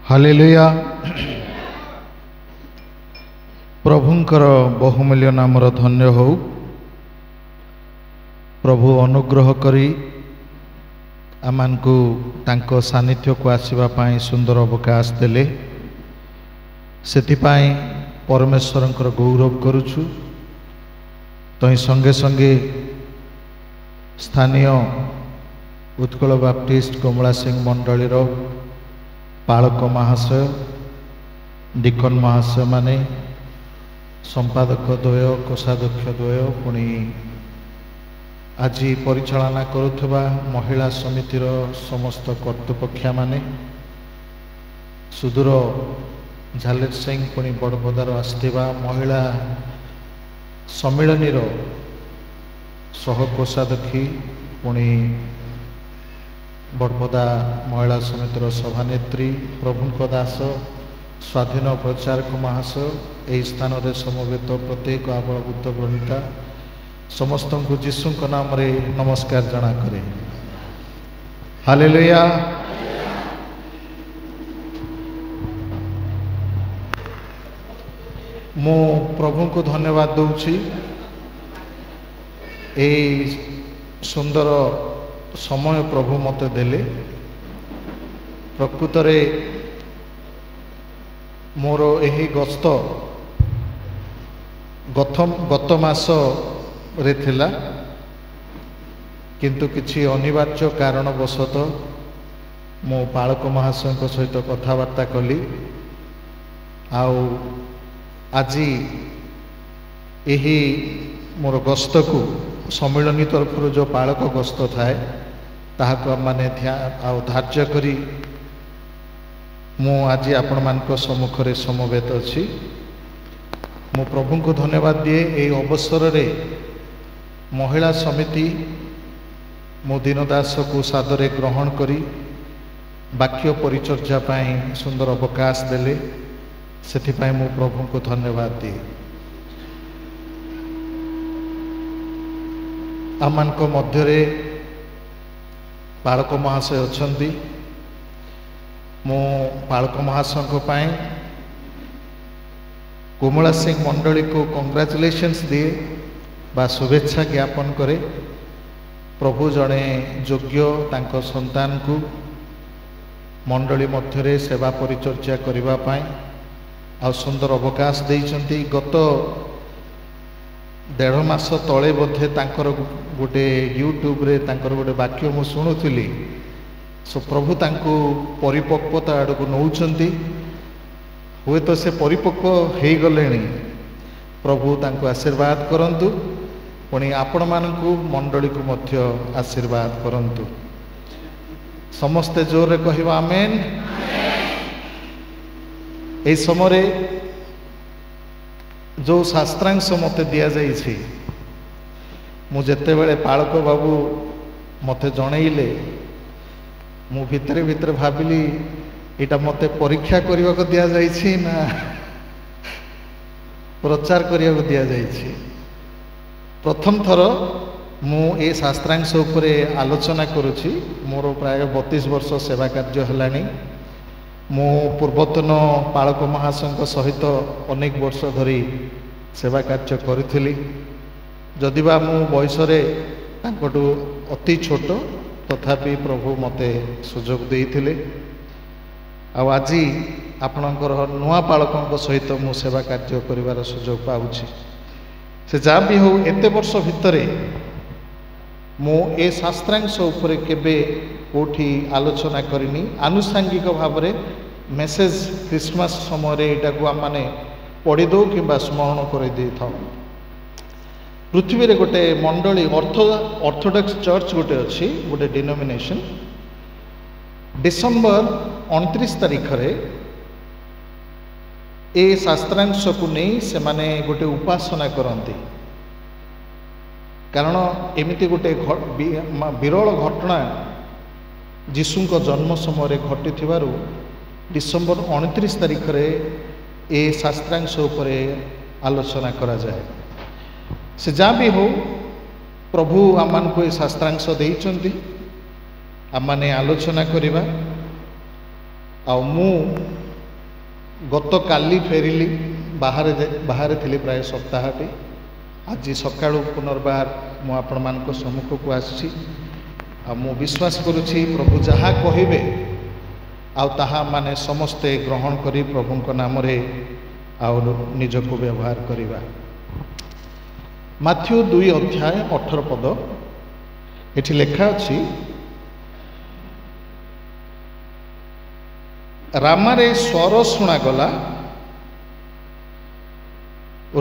Hallelujah. प्रभुंकर बहुमूल्य नामर धन्य हो। प्रभु अनुग्रह करी आमानकु तांको सानिध्य को आसीबा पाई सुंदर अवकाश देले, सेतिपाई परमेश्वरंकर गौरव करुछु। तई संगे संगे स्थानीय उत्कल बाप्टिस्ट कमला सिंह मंडलीर पालक महाशय, डिकन महाशय माने, संपादक द्वय, कोषाध्यक्ष द्वय, पुणी आज परिचालना करुवा महिला समितिर समस्त कर्तृपक्षा माने, सुदूर झालेर सिंह पुणी बड़पदार आसथिबा महिला सम्मिलनीर सह कोषाध्यक्षी, पुणी बड़पदा महिला समितिर सभानेत्री प्रभुंक दास, स्वाधीन प्रचारक महाशय, यही स्थान में समवेत प्रत्येक आबलबुद्ध ग्रहिता समस्त को जीशु नाम रे नमस्कार जना करे। हालेलुया। मु प्रभु को धन्यवाद दूची ए सुंदर समय प्रभु मते देले। प्रकृत रे मोर एही गस्त गत मास रे थिला, किंतु किछि अनिवार्य कारणवशत मो पालक महाशय सहित कथबार्ता कली। आज यही मोर गस्त को सम्मिलनी तरफ जो पालक गस्त थाए ताहाको माने धार्य करी मु आज आपण मानक सम्मुखरे समवेत अछि। मु प्रभु को धन्यवाद दिए ए अवसर रे महिला समिति मो दीनदास को सादरे ग्रहण करी वाक्य परिचर्या पाई सुंदर अवकाश देले, सेथिपाई मु प्रभु को धन्यवाद दिए। आमानक मध्यरे पालक महाशय अछंती। मो पालक महाशय पाई कमला सिंह मंडली को कंग्रेचुलेशंस दिए बा शुभेच्छा ज्ञापन करे। प्रभु जड़े योग्य तांको संतान को मंडली मध्यरे सेवा परिचर्या करिबा पाई आ सुंदर अवकाश देइचंती। गत 1.5 मास तले बोधे तांकर गोटे यूट्यूब रे तांकर गोटे वाक्य मु शुणुली। सो प्रभु तांको परिपक्वता आड़ को नौचंती। हुए तो से परिपक्व हो गले। प्रभु तांको आशीर्वाद करंतु, पुणी आपण मानकु मंडली को मध्य आशीर्वाद करंतु। समस्ते जोर रे कहवा आमेन। ए समय जो शास्त्रांश मते दिया जाइछि, मु जेते बेले पालक बाबू मते जणैले मु भितरे भितरे भाबिली एटा मते परीक्षा करने को दिया जाइछि ना प्रचार करने को दिया जाइछि। प्रथम थर मु ए शास्त्रांश उपरे आलोचना करुछि। मोर प्राय 32 वर्ष सेवा कार्य हेलानी। मु पूर्वतन पालक महाशय सहित अनेक वर्ष धरी सेवा कार्य करी। जदिबा मु बयस रे तांकटू अति छोट, तथापि प्रभु मते सुजोग देइथिले। आज आपणकर नुआ पालकों सहित मु सेवा कार्य करिवार सुजोग पाउछि। से जा भी हो एते वर्ष भितरे मु ए शास्त्रांश उपरे केबे कोठी आलोचना करिनी। आनुषांगिक भाव में मेसेज क्रिसमस समय एटा को आम माने पढ़ी दो किंबा स्मरण कर दे था। पृथ्वी रे गोटे मंडली ऑर्थोडॉक्स चर्च गोटे अच्छी, गोटे डिनोमिनेशन। डिसेंबर 29 तारीख रे ए शास्त्रांश को नहीं से माने गोटे उपासना करती। कारण एमिति गोटे विरल घटना जीशुंक जन्म समय घटी थिबारु डिसेंबर 29 तारीख रे ए शास्त्रांश उपरे आलोचना करा जाए। से जा भी हो प्रभु आमान को ए शास्त्रांश देइचंती, आम माने आलोचना करिबा। आ मु गत काली फेरिली बाहर थी प्राय सप्ताहटी आज सका पुनर्बार मु आपण मान सम्मुख को आसी मु विश्वास करुछि प्रभु जहाँ कहिबे आहा माने समस्ते ग्रहण करी प्रभु नाम रे निजक व्यवहार करवा। माथ्यू 2 अध्याय 18 पद एठी लेखा अछि रामारे स्वर शुणागला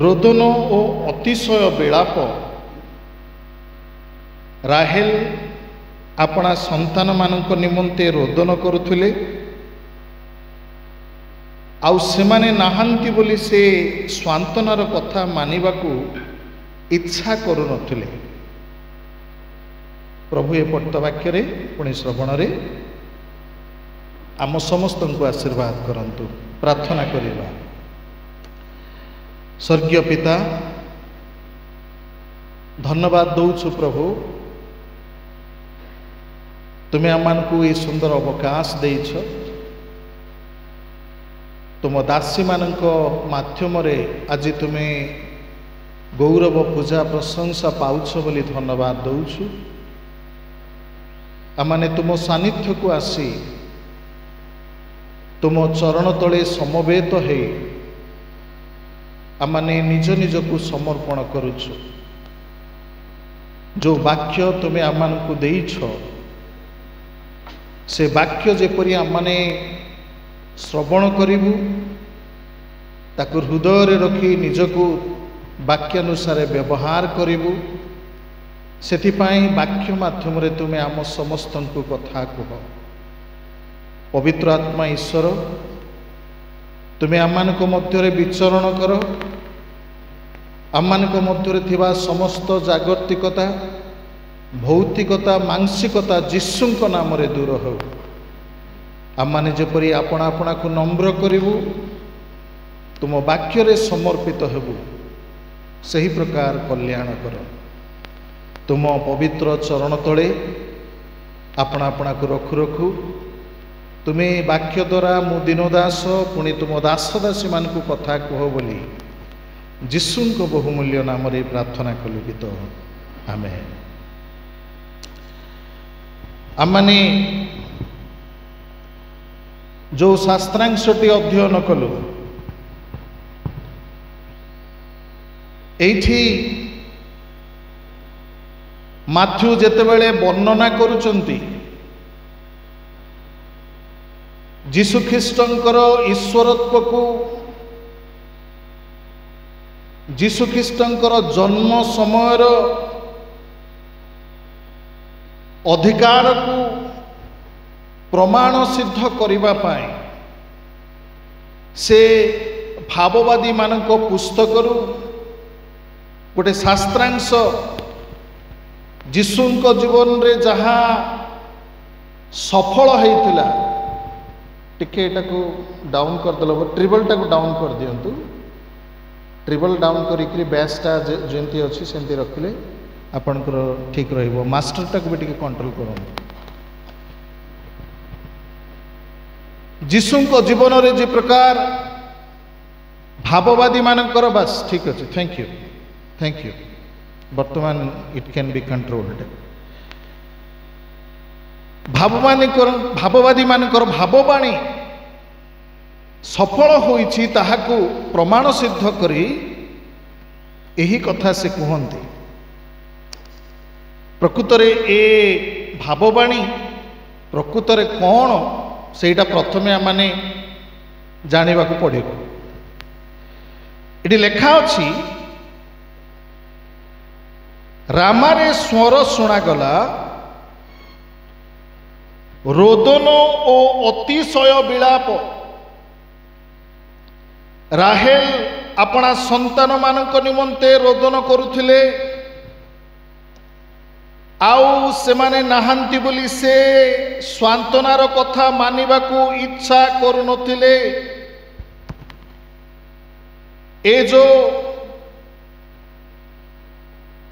रोदन ओ अतिशय विलाप राहेल अपना संतान मानक निमंते रोदन करुथिले आउ सेमाने नाहांती बोली से स्वांतनार कथा मानिबाकू इच्छा करू नथिले। प्रभु ए पठित वाक्य पुणी श्रवण रे आम समस्त को आशीर्वाद करंतु। प्रार्थना करिबा। स्वर्गीय पिता धन्यवाद दौछु प्रभु तुम्हें आम को ये सुंदर अवकाश देइछ तुम दासी मानक माध्यम रे आज तुम्हें गौरव पूजा प्रशंसा पाउछ बोली धन्यवाद दौछु। आमाने तुम सानिध्य को आसी तुम चरण तले समवेत है आमाने निज निज को समर्पण करुछु। जो वाक्य तुम्हें आमान को देइछ से वाक्य जेपरि आमाने श्रवण करिबु ताकु हृदय रे रखी निजको वाक्यानुसार व्यवहार करिबु सेथिपाई वाक्य माध्यम रे तुमे आम समस्त को कथा कह। पवित्र आत्मा ईश्वर तुमे आमान को मध्य रे विचरण कर आमान को मध्य रे थिबा समस्त जागतिकता भौतिकता मानसिकता यीशुଙ୍କ नाम रे दूर हो। आमाने जेपरि आपना आपना को नम्र करिबु तुम वाक्य रे समर्पित हेबु सही प्रकार कल्याण कर। तुम पवित्र चरण तले आपना आपना को रखु रखु तुम्हें वाक्य द्वारा मु दीनदास पुणी तुम दास दासी मान को कथा कह बोली यीशुଙ୍କ बहुमूल्य नाम रे प्रार्थना कलु गीत आमेन। आमाने जो शास्त्रांशटी अध्ययन कलु एठी माथ्यू जेतेबेले वर्णना करुचंती जीशु ख्रीष्टंकर ईश्वरत्व को जीशु ख्रीष्टंकर जन्म समयर अधिकार को प्रमाण सिद्ध करिबा पाए से भाववादी मानक पुस्तक गोटे शास्त्रांश जीशुଙ୍କ जीवन रे जहाँ सफल होइतिला टिके को डाउन कर देलो ट्रिबल टाको डाउन कर दियंतु ट्रिबल डाउन करिकरी बेसटा जेंती अछि सेंती रखिले आपनकर ठीक रहइबो। मास्टर टाको भी टिके कंट्रोल करो। जीशुଙ୍କ जीवन रे जे प्रकार भाववादी मानकर बस ठीक अछि थैंक यू वर्तमान इट कैन बी कंट्रोल्ड। भाववादी मानकर भाववाणी सफल होइछि ताहाकु प्रमाण सिद्ध करी एही कथा से कहंती। प्रकृत रे ए भाववाणी प्रकृत रे कौन सेटा प्रथमे माने जानिबा को पड़े। एटी लेखा अछि रामारे स्वर शुणागला रोदन ओ अतिशय विलाप राहेल अपना संतान मानक निमंते रोदन करुथिले आउ सेमाने नाहांती बोली से स्वांतनार कथा मानिबाकू इच्छा करू नथिले। ए जो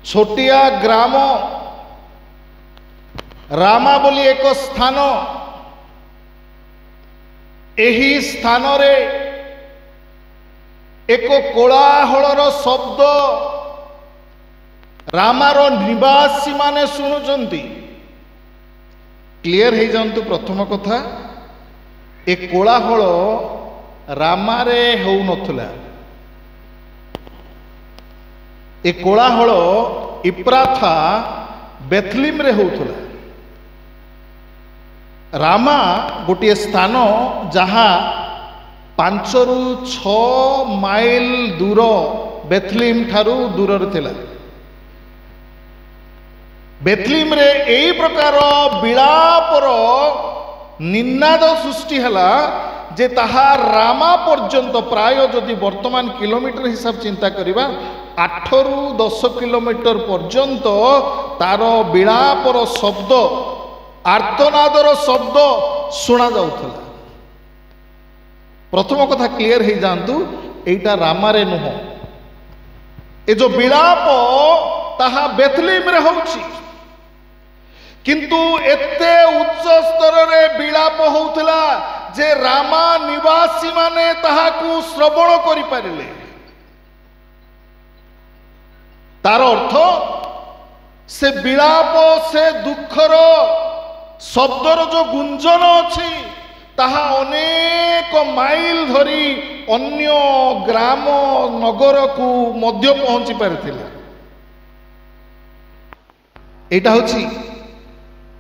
छोटिया ग्राम रामा बोली एक स्थान एही स्थान रे ଏକ କୋଳାହଳର ଶବ୍ଦ ରାମାର ନିବାସୀ ମାନେ ଶୁଣୁଛନ୍ତି। କ୍ଲିୟର ହେଇଯାଆନ୍ତୁ। ପ୍ରଥମ କଥା, ଏ କୋଳାହଳ ରାମାରେ ହେଉନଥିଲା। ଏ କୋଳାହଳ ଇପ୍ରାଥା ବେଥଲିମରେ ହେଉଥିଲା। ରାମା ଗୋଟିଏ ସ୍ଥାନ ଯାହା 5 ରୁ 6 ମାଇଲ ଦୂର ବେଥଲିମ ଠାରୁ ଦୂରରେ ଥିଲା। ବେଥଲିମରେ ଏହି ପ୍ରକାର ବିଳାପର ନିନାଦ ସୃଷ୍ଟି ହେଲା ଯେ ତାହା ରାମା ପର୍ଯ୍ୟନ୍ତ, ପ୍ରାୟ ଯଦି ବର୍ତ୍ତମାନ କିଲୋମିଟର ହିସାବ ଚିନ୍ତା କରିବା, 8 ରୁ 10 କିଲୋମିଟର ପର୍ଯ୍ୟନ୍ତ ତାର ବିଳାପର ଶବ୍ଦ, ଆର୍ତ୍ତନାଦର ଶବ୍ଦ ଶୁଣା ଯାଉଥିଲା। ପ୍ରଥମ କଥା କ୍ଲିୟର ହେଇଯାଆନ୍ତୁ, ଏଇଟା ରାମାରେ ନୁହଁ। ଏ ଯୋଉ ବିଳାପ ତାହା ବେଥଲିମରେ ହଉଛି, କିନ୍ତୁ ଏତେ ଉଚ୍ଚ ସ୍ତରରେ ବିଳାପ ହଉଥିଲା ଯେ ରାମା ନିବାସୀ ମାନେ ତାହାକୁ ଶ୍ରବଣ କରିପାରିଲେ। ତାର ଅର୍ଥ, ସେ ବିଳାପ, ସେ ଦୁଃଖର ଶବ୍ଦର ଯୋଉ ଗୁଞ୍ଜନ ଅଛି, ତାହା ଅନେକ ମାଇଲ ଧରି ଅନ୍ୟ ଗ୍ରାମ ନଗରକୁ ମଧ୍ୟ ପହଞ୍ଚି ପାରିଥିଲା। ଏଇଟା ହଉଛି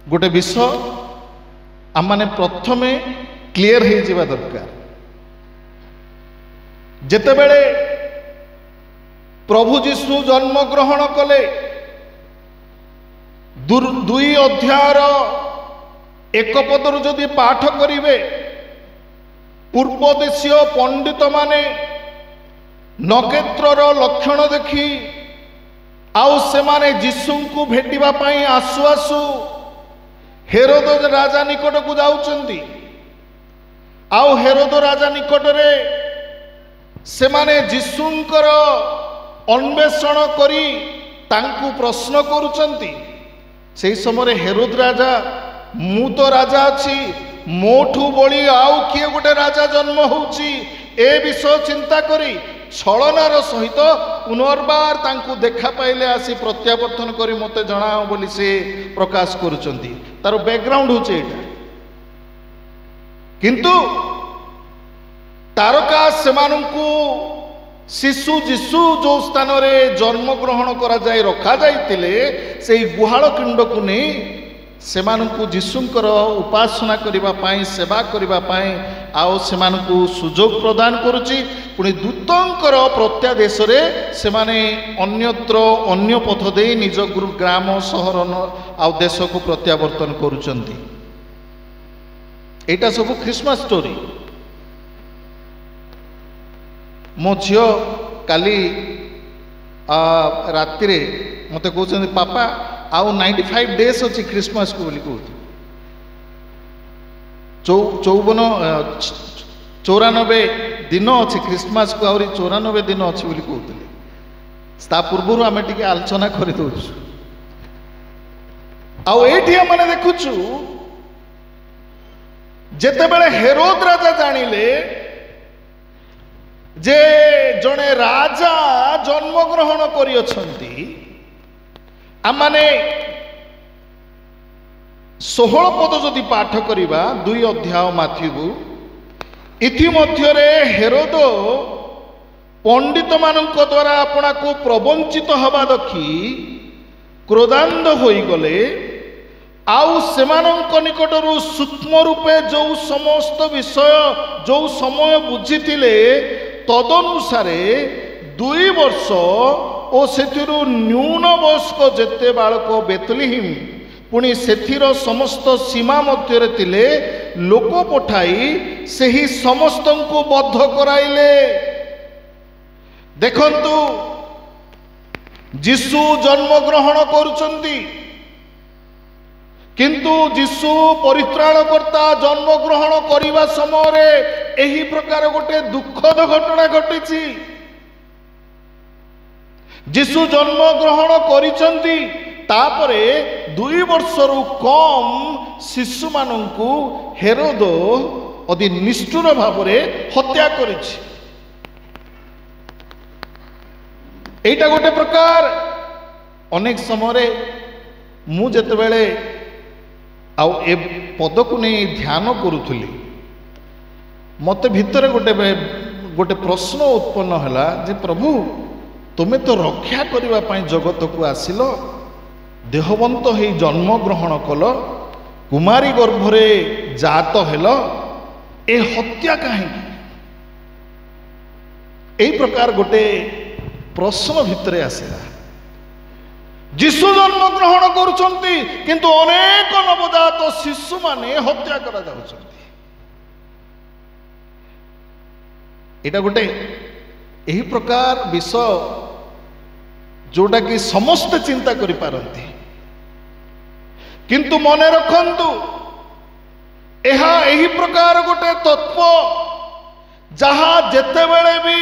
ଗୋଟେ ବିଷୟ ଆମମାନେ ପ୍ରଥମେ କ୍ଲିୟର ହେଇଯିବା ଦରକାର। ଯେତେବେଳେ ପ୍ରଭୁ ଯୀଶୁ ଜନ୍ମଗ୍ରହଣ କଲେ, 2 ଅଧ୍ୟାୟର 1 ପଦରୁ ଯଦି ପାଠ କରିବେ, ପୂର୍ବ ଦେଶୀୟ ପଣ୍ଡିତ ମାନେ ନକ୍ଷତ୍ରର ଲକ୍ଷଣ ଦେଖି ଆଉ ସେମାନେ ଯୀଶୁଙ୍କୁ ଭେଟିବା ପାଇଁ ଆସୁ ଆସୁ ହେରୋଦ ରାଜା ନିକଟକୁ ଯାଉଛନ୍ତି। ଆଉ ହେରୋଦ ରାଜା ନିକଟରେ ସେମାନେ ଯୀଶୁଙ୍କର ଅନ୍ୱେଷଣ କରି ତାଙ୍କୁ ପ୍ରଶ୍ନ କରୁଛନ୍ତି। ସେହି ସମୟରେ ହେରୋଦ ରାଜା, ମୁଁ ତ ରାଜା ଅଛି, ମୋଠୁ ବଳି ଆଉ କିଏ ଗୋଟେ ରାଜା ଜନ୍ମ ହଉଛି, ଏ ବିଷୟ ଚିନ୍ତା କରି ଛଳନାର ସହିତ ପୁନର୍ବାର ତାଙ୍କୁ ଦେଖା ପାଇଲେ ଆସି ପ୍ରତ୍ୟାବର୍ତ୍ତନ କରି ମୋତେ ଜଣାଅ ବୋଲି ସେ ପ୍ରକାଶ କରୁଛନ୍ତି। ତାର ବ୍ୟାକଗ୍ରାଉଣ୍ଡ ହଉଛି ଏଇଟା। କିନ୍ତୁ ତାରକା ସେମାନଙ୍କୁ ଶିଶୁ ଯୀଶୁ ଯେଉଁ ସ୍ଥାନରେ ଜନ୍ମଗ୍ରହଣ କରାଯାଇ ରଖାଯାଇଥିଲେ, ସେଇ ଗୁହାଳ କିଣ୍ଡକୁ ନେଇ ସେମାନଙ୍କୁ ଯୀଶୁଙ୍କର ଉପାସନା କରିବା ପାଇଁ, ସେବା କରିବା ପାଇଁ ଆଉ ସେମାନଙ୍କୁ ସୁଯୋଗ ପ୍ରଦାନ କରୁଛି। ପୁଣି ଦୂତଙ୍କର ପ୍ରତ୍ୟାଦେଶରେ ସେମାନେ ଅନ୍ୟତ୍ର ଅନ୍ୟ ପଥ ଦେଇ ନିଜ ଗ୍ରାମ, ସହର ଆଉ ଦେଶକୁ ପ୍ରତ୍ୟାବର୍ତ୍ତନ କରୁଛନ୍ତି। ଏଇଟା ସବୁ ଖ୍ରୀଷ୍ଟମାସ ଷ୍ଟୋରି। ମୋ ଝିଅ କାଲି ରାତିରେ ମୋତେ କହୁଛନ୍ତି, ପାପା ଆଉ 95 ଡେଜ୍ ଅଛି ଖ୍ରୀଷ୍ଟମାସକୁ ବୋଲି କହୁଛି। 94 ଦିନ ଅଛି ଖ୍ରୀଷ୍ଟମାସକୁ, ଆହୁରି 94 ଦିନ ଅଛି ବୋଲି କହୁଥିଲେ। ତା ପୂର୍ବରୁ ଆମେ ଟିକେ ଆଲୋଚନା କରିଦେଉଛୁ। ଆଉ ଏଇଠି ଆମେ ଦେଖୁଛୁ, ଯେତେବେଳେ ହେରୋଦ ରାଜା ଜାଣିଲେ ଯେ ଜଣେ ରାଜା ଜନ୍ମଗ୍ରହଣ କରିଅଛନ୍ତି, ଆମମାନେ 16 ପଦ ଯଦି ପାଠ କରିବା 2 ଅଧ୍ୟାୟ ମାଥିବୁ, ଇତିମଧ୍ୟରେ ହେରୋଦ ପଣ୍ଡିତମାନଙ୍କ ଦ୍ୱାରା ଆପଣାକୁ ପ୍ରବଞ୍ଚିତ ହେବା ଦେଖି କ୍ରୋଧାନ୍ଧ ହୋଇଗଲେ। ଆଉ ସେମାନଙ୍କ ନିକଟରୁ ସୂକ୍ଷ୍ମ ରୂପେ ଯେଉଁ ସମସ୍ତ ବିଷୟ, ଯେଉଁ ସମୟ ବୁଝିଥିଲେ, ତଦନୁସାରେ 2 ବର୍ଷ ଓ ସେଥିରୁ ନ୍ୟୁନ ବୟସ୍କ ଯେତେ ବାଳକ ବେଥଲିହିମ୍ ପୁଣି ସେଥିର ସମସ୍ତ ସୀମା ମଧ୍ୟରେ ଥିଲେ, ଲୋକ ପଠାଇ ସେହି ସମସ୍ତଙ୍କୁ ବଦ୍ଧ କରାଇଲେ। ଦେଖନ୍ତୁ, ଯୀଶୁ ଜନ୍ମଗ୍ରହଣ କରୁଛନ୍ତି, କିନ୍ତୁ ଯୀଶୁ ପରିତ୍ରାଣକର୍ତ୍ତା ଜନ୍ମଗ୍ରହଣ କରିବା ସମୟରେ ଏହି ପ୍ରକାର ଗୋଟେ ଦୁଃଖଦ ଘଟଣା ଘଟିଛି। ଯୀଶୁ ଜନ୍ମଗ୍ରହଣ କରିଛନ୍ତି, ତାପରେ 2 ବର୍ଷରୁ କମ୍ ଶିଶୁମାନଙ୍କୁ ହେରୋଦ ଅତି ନିଷ୍ଠୁର ଭାବରେ ହତ୍ୟା କରିଛି। এইটা गोटे प्रकार अनेक समय मु जेतेबेले आउ ए पद को नहीं ध्यान करुथुली मत भितर गोटे प्रश्न उत्पन्न है जे प्रभु तुमे तो रक्षा करने जगत को आसिल देहवंत हो जन्म ग्रहण कल कुमारी गर्भरे जात हेल ए हत्या कहीं यही प्रकार गोटे प्रश्न भितर आसला जीशु जन्म ग्रहण करुछंती किंतु अनेक नवजात शिशु माने हत्या करा जाउछंती। एटा गोटे यही प्रकार विषय जोटा कि समस्त चिंता करि पारंती किंतु मने रखंतु एहा यही प्रकार गोटे तत्व जहा जेते बेले भी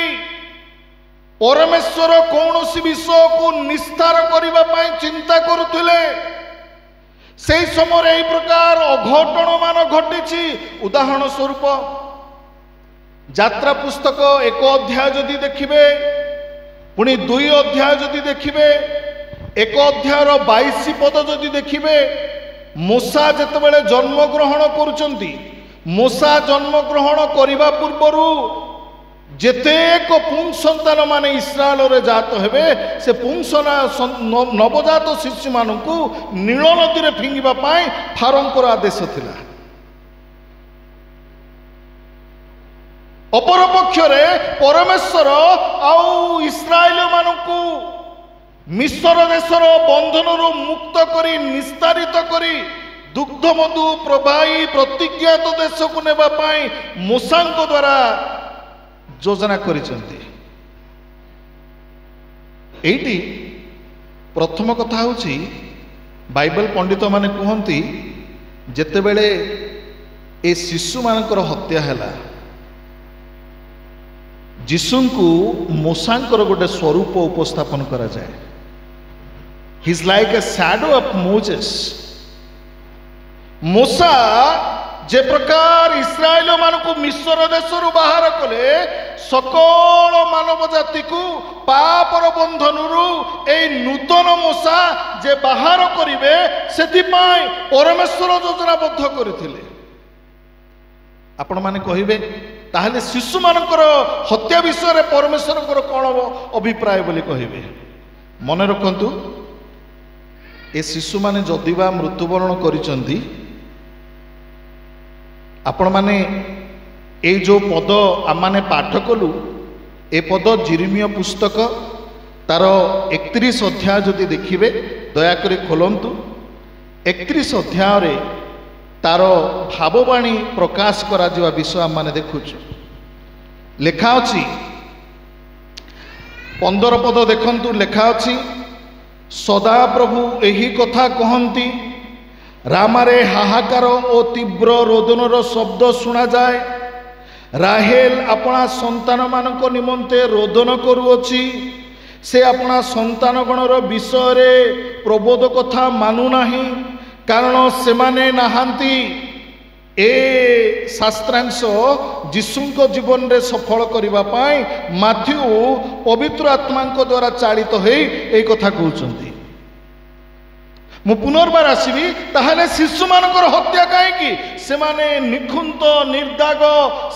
परमेश्वर कौन विषय को निस्तार करने चिंता करुले से समय यही प्रकार अघटन मान घटी। उदाहरण स्वरूप यात्रा पुस्तक 1 अध्याय जदि देखिबे पुणी 2 अध्याय जदि देखिबे 1 अध्यायर 22 पद जदि देखिबे मूसा जेतेबेले जन्म ग्रहण करुचंती मूसा जन्म ग्रहण करने पूर्वरु जेतेक पुंग संतान माने इस्राएल रे जात हेबे से पुंसना नवजात शिशु मानकु नील नदी रे फिंगिबा पाई फारोंकर आदेश थिला। अपर पक्षरे परमेश्वर आउ इस्राएल मानकु मिस्र देशर बंधन मुक्त करी निस्तारित करी दुग्ध मधु प्रवाही प्रतिज्ञात देश को नेबा पाई मूसाଙ୍କ द्वारा योजना करिसेंती। एइटी प्रथम कथा होची बाइबल पंडित माने कहंती जेतेबेले ए शिशु मानकर हत्या हैला जीशुंकु मूसांकर गोटे स्वरूप उपस्थापन करा जाए। He is like a shadow of Moses. मूसा जे प्रकार इस्राएल मानकु मिस्र देशरु बाहर कले सकल मानव जाति को पापर बंधनुरु ए नूतन मूसा जे बाहर करिवे सेति पाई परमेश्वर योजनाबद्ध करथिले। आपण माने कहिबे ताहले शिशु मानकर हत्या विषय रे परमेश्वरकर कोन अभिप्राय बोली कहिबे। मने रखंतु ए शिशु माने जदिबा मृत्युवरण करिसंती आपण माने ए जो पद आमाने पाठ कलु ए पद जिरिमिया पुस्तक तार 31 अध्याय जदि देखिबे दयाकरी खोलंतु 31 अध्याय रे तार भाववाणी प्रकाश करा जिवा विषय आमाने देखुछु। लेखा अछि 15 पद देखंतु लेखा अछि सदा प्रभु एही कथा कहंती रामारे हाहाकार और तीव्र रोदनर शब्द शुणा जाए। राहेल अपना संतान मानक निमंते रोदन करुअछि से अपना संतान गणर विषय रे प्रबोध कथा मानु नाही कारण सेमाने नाहांती। ए शास्त्रांश जीशुंक जीवन रे सफल करिबा पाई माथ्यू पवित्र आत्मांक द्वारा चालित होई ए कथा कहउचंती। मु पुनर्बार आसबि ताहले शिशु मानकर हत्या कहीं से माने निखुंत निर्दाग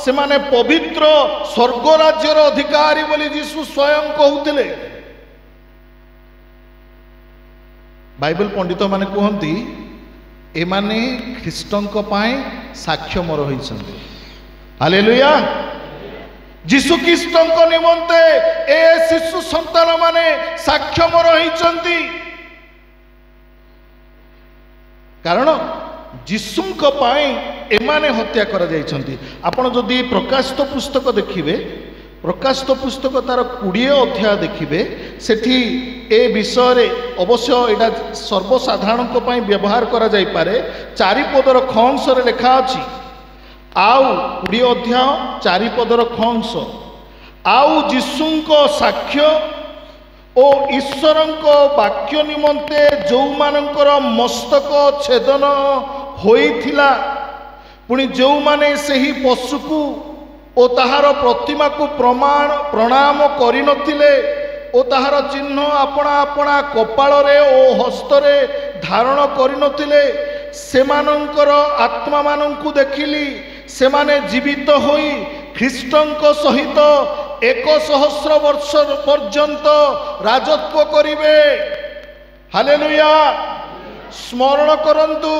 से माने पवित्र स्वर्ग राज्यर अधिकारी बोली जीशु स्वयं कहते। बाइबल पंडित माने कहती एमाने ख्रीष्टंक पाए साक्ष्यमर होइछन्ति। हालेलुया। जीशु ख्रीष्टंक निमंते ए शिशु संतान माने साक्ष्यमर होइछन्ति कारण जीशुंक पाई एमाने हत्या करा जाइछन्ति। आपण जदि प्रकाशित पुस्तक देखिबे प्रकाशित पुस्तक तार 20 अध्याय देखिबे सेठी ए विषय रे अवश्य एटा सर्वसाधारण को पाई व्यवहार करा जाई पारे। 4 पदर खंस रे लेखा अछि आउ 20 अध्याय 4 पदर खंस आउ जीशुंक साक्ष्य ओ ईश्वरंक वाक्य निमंते जो मानकर मस्तक छेदन होइथिला पुणी जो माने सही पशु को ओ ताहार प्रतिमा को प्रणाम करि नथिले ଓ ତାହାର ଚିହ୍ନ ଆପଣା ଆପଣା କପାଳରେ ଓ ହସ୍ତରେ ଧାରଣ କରିନଥିଲେ, ସେମାନଙ୍କର ଆତ୍ମାମାନଙ୍କୁ ଦେଖିଲି। ସେମାନେ ଜୀବିତ ହୋଇ ଖ୍ରୀଷ୍ଟଙ୍କ ସହିତ 1,000 ବର୍ଷ ପର୍ଯ୍ୟନ୍ତ ରାଜତ୍ୱ କରିବେ। ହାଲେଲୁୟା। ସ୍ମରଣ କରନ୍ତୁ,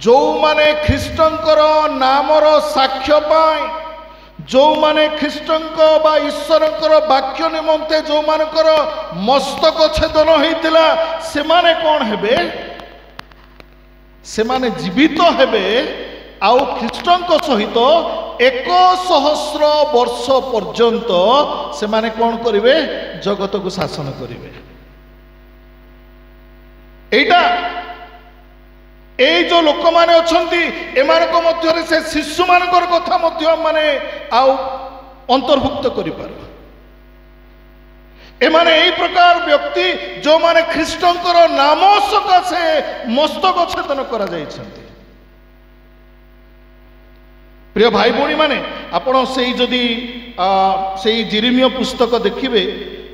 ଯେଉଁମାନେ ଖ୍ରୀଷ୍ଟଙ୍କର ନାମର ସାକ୍ଷ୍ୟ ପାଇଁ, ଯେଉଁମାନେ ଖ୍ରୀଷ୍ଟଙ୍କ ବା ଈଶ୍ୱରଙ୍କର ବାକ୍ୟ ନିମନ୍ତେ ଯେଉଁମାନଙ୍କର ମସ୍ତକ ଛେଦନ ହେଇଥିଲା, ସେମାନେ କ'ଣ ହେବେ? ସେମାନେ ଜୀବିତ ହେବେ ଆଉ ଖ୍ରୀଷ୍ଟଙ୍କ ସହିତ 1,000 ବର୍ଷ ପର୍ଯ୍ୟନ୍ତ ସେମାନେ କ'ଣ କରିବେ? ଜଗତକୁ ଶାସନ କରିବେ। এইটা এই যে লোকମାନେ ଅଛନ୍ତି, ଏମାନଙ୍କ ମଧ୍ୟରେ ସେ ଶିଶୁମାନଙ୍କର କଥା ମଧ୍ୟ ମାନେ ଆଉ ଅନ୍ତର୍ଭୁକ୍ତ କରିପାରିବା। ଏମାନେ এই ପ୍ରକାର ବ୍ୟକ୍ତି ଯେଉଁମାନେ ଖ୍ରୀଷ୍ଟଙ୍କର ନାମ ସକାଶେ ମସ୍ତକ ଛେଦନ କରାଯାଇଛନ୍ତି। ପ୍ରିୟ ଭାଇ ଭଉଣୀମାନେ, ଆପଣ ସେଇ ଯଦି ସେଇ ଜିରିମିୟ ପୁସ୍ତକ ଦେଖିବେ,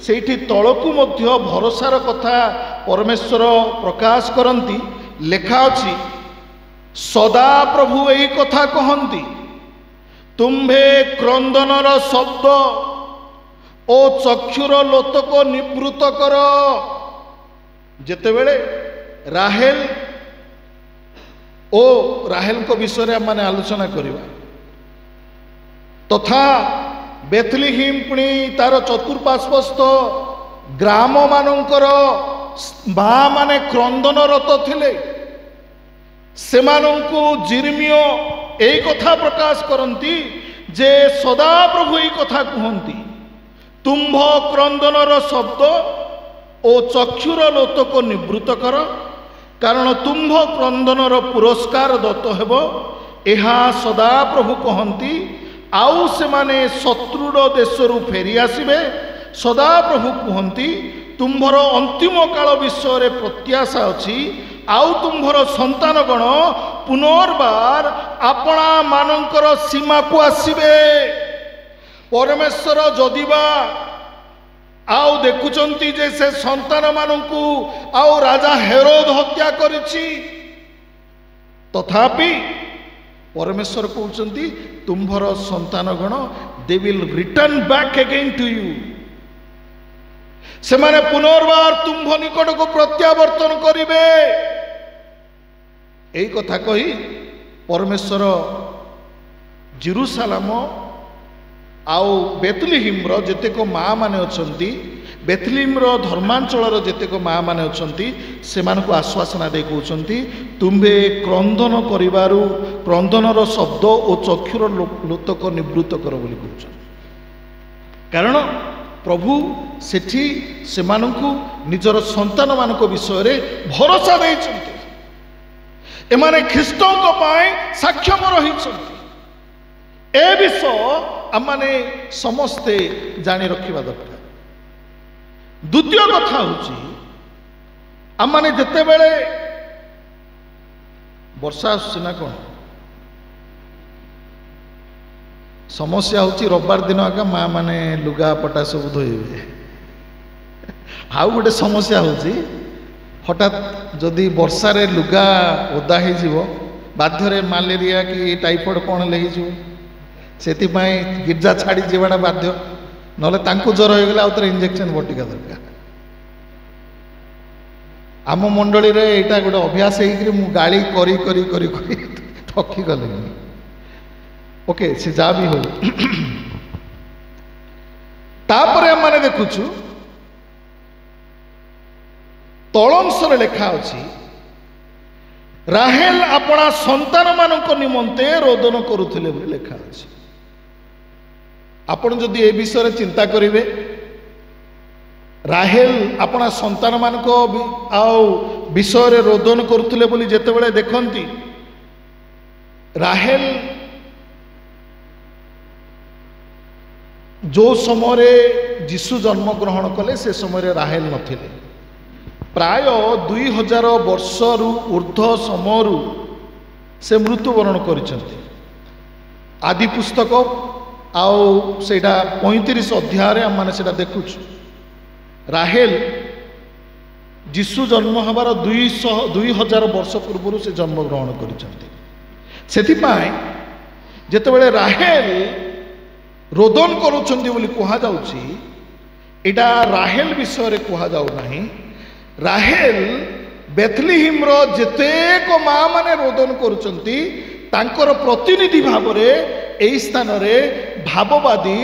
ସେଇଠି ତଳକୁ ମଧ୍ୟ ଭରସାର କଥା ପରମେଶ୍ୱର ପ୍ରକାଶ କରନ୍ତି। ଲେଖା ଅଛି, ସଦାପ୍ରଭୁ ଏହି କଥା କହନ୍ତି, ତୁମ୍ଭେ କ୍ରନ୍ଦନର ଶବ୍ଦ ଓ ଚକ୍ଷୁର ଲୋତକ ନିବୃତ୍ତ କର। ଯେତେବେଳେ ରାହେଲ ଓ ରାହେଲଙ୍କ ବିଷୟରେ ଆମେ ଆଲୋଚନା କରିବା, ତଥା ବେଥଲିହିମ୍ ପୁଣି ତାର ଚତୁଃପାର୍ଶ୍ୱସ୍ଥ ଗ୍ରାମ ମାନଙ୍କର ମା ମାନେ କ୍ରନ୍ଦନରତ ଥିଲେ। ସେମାନଙ୍କୁ ଜିର୍ମିୟ এই କଥା ପ୍ରକାଶ କରନ୍ତି ଯେ ସଦାପ୍ରଭୁ এই କଥା କୁହନ୍ତି, ତୁମ୍ଭ କ୍ରନ୍ଦନର ଶବ୍ଦ ଓ ଚକ୍ଷୁର ଲୋତକ ନିବୃତ୍ତ କର, କାରଣ ତୁମ୍ଭ କ୍ରନ୍ଦନର ପୁରସ୍କାର ଦତ୍ତ ହେବ। ଏହା ସଦାପ୍ରଭୁ କହନ୍ତି। ଆଉ ସେମାନେ ଶତ୍ରୁର ଦେଶରୁ ଫେରି ଆସିବେ। ସଦାପ୍ରଭୁ କୁହନ୍ତି, ତୁମ୍ଭର ଅନ୍ତିମ କାଳ ବିଷୟରେ ପ୍ରତ୍ୟାଶା ଅଛି। ଆଉ ତୁମ୍ଭର ସନ୍ତାନଗଣ ପୁନର୍ବାର ଆପଣା ମାନଙ୍କର ସୀମାକୁ ଆସିବେ। ପରମେଶ୍ୱର ଯଦିବା ଆଉ ଦେଖୁଛନ୍ତି ଯେ ସେ ସନ୍ତାନ ମାନଙ୍କୁ ଆଉ ରାଜା ହେରୋଦ ହତ୍ୟା କରିଛି, ତଥାପି ପରମେଶ୍ୱର କହୁଛନ୍ତି, ତୁମ୍ଭର ସନ୍ତାନଗଣ they will return back again to you। ସେମାନେ ପୁନର୍ବାର ତୁମ୍ଭ ନିକଟକୁ ପ୍ରତ୍ୟାବର୍ତ୍ତନ କରିବେ। এই କଥା କହି ପରମେଶ୍ୱର ଜେରୁସାଲେମ ଆଉ ବେଥଲିହିମ୍ର ଯେତେକ ମା ମାନେ ଅଛନ୍ତି, ବେଥଲିହିମ୍ର ଧର୍ମାଞ୍ଚଳର ଯେତେକ ମା ମାନେ ଅଛନ୍ତି, ସେମାନଙ୍କୁ ଆଶ୍ୱାସନା ଦେଇ କହୁଛନ୍ତି, ତୁମ୍ଭେ କ୍ରନ୍ଦନ କରିବାରୁ କ୍ରନ୍ଦନର ଶବ୍ଦ ଓ ଚକ୍ଷୁର ଲୋତକ ନିବୃତ୍ତ କର ବୋଲି କହୁଛନ୍ତି। କାରଣ ପ୍ରଭୁ ସେଠି ସେମାନଙ୍କୁ ନିଜର ସନ୍ତାନମାନଙ୍କ ବିଷୟରେ ଭରସା ଦେଇଛନ୍ତି। ଏମାନେ ଖ୍ରୀଷ୍ଟଙ୍କ ପାଇଁ ସାକ୍ଷମ ରହିଛନ୍ତି। ଏ ବିଷୟ ଆମମାନେ ସମସ୍ତେ ଜାଣି ରଖିବା ଦରକାର। ଦ୍ୱିତୀୟ କଥା ହେଉଛି, ଆମମାନେ ଯେତେବେଳେ ବର୍ଷା ଆସୁଛି ନା କ'ଣ, ସମସ୍ୟା ହେଉଛି ରବିବାର ଦିନ ଆକା ମା ମାନେ ଲୁଗାପଟା ସବୁ ଧୋଇବେ। ଆଉ ଗୋଟେ ସମସ୍ୟା ହେଉଛି, ହଠାତ୍ ଯଦି ବର୍ଷାରେ ଲୁଗା ଓଦା ହେଇଯିବ, ବାଧ୍ୟରେ ମ୍ୟାଲେରିଆ କି ଟାଇଫଏଡ୍ କ'ଣ ହେଇଯିବ। ସେଥିପାଇଁ ଗିର୍ଜା ଛାଡ଼ି ଯିବାଟା ବାଧ୍ୟ, ନହେଲେ ତାଙ୍କୁ ଜ୍ୱର ହେଇଗଲେ ଆଉ ଥରେ ଇଞ୍ଜେକ୍ସନ୍ ବଟିକା ଦରକାର। ଆମ ମଣ୍ଡଳୀରେ ଏଇଟା ଗୋଟେ ଅଭ୍ୟାସ ହେଇକିରି ମୁଁ ଗାଳି କରି କରି କରି କରି ଥକିଗଲିଣି। ଓକେ, ସେ ଯାହା ବି ହଉ। ତାପରେ ଆମମାନେ ଦେଖୁଛୁ ତଳ ଅଂଶରେ ଲେଖା ଅଛି, ରାହେଲ ଆପଣା ସନ୍ତାନମାନଙ୍କ ନିମନ୍ତେ ରୋଦନ କରୁଥିଲେ ବୋଲି ଲେଖା ଅଛି। ଆପଣ ଯଦି ଏ ବିଷୟରେ ଚିନ୍ତା କରିବେ, ରାହେଲ ଆପଣା ସନ୍ତାନମାନଙ୍କ ଆଉ ବିଷୟରେ ରୋଦନ କରୁଥିଲେ ବୋଲି ଯେତେବେଳେ ଦେଖନ୍ତି, ରାହେଲ ଯେଉଁ ସମୟରେ ଯୀଶୁ ଜନ୍ମଗ୍ରହଣ କଲେ ସେ ସମୟରେ ରାହେଲ ନଥିଲେ। ପ୍ରାୟ 2000 ବର୍ଷରୁ ଉର୍ଦ୍ଧ୍ୱ ସମୟରୁ ସେ ମୃତ୍ୟୁବରଣ କରିଛନ୍ତି। ଆଦି ପୁସ୍ତକ ଆଉ ସେଇଟା 35 ଅଧ୍ୟାୟରେ ଆମମାନେ ସେଇଟା ଦେଖୁଛୁ। राहेल जीशु जन्म हबार 2000 वर्ष पूर्व से जन्म ग्रहण कर जेतेबेले राहेल रोदन करुछंती बोली कहा जाउछि एटा राहेल विषय रे कहा जाउ नाही। राहेल बेथलीहिम रो जेतेक माँ माने रोदन करुछंती तांकर प्रतिनिधि भाव रे एई स्थान रे भाववादी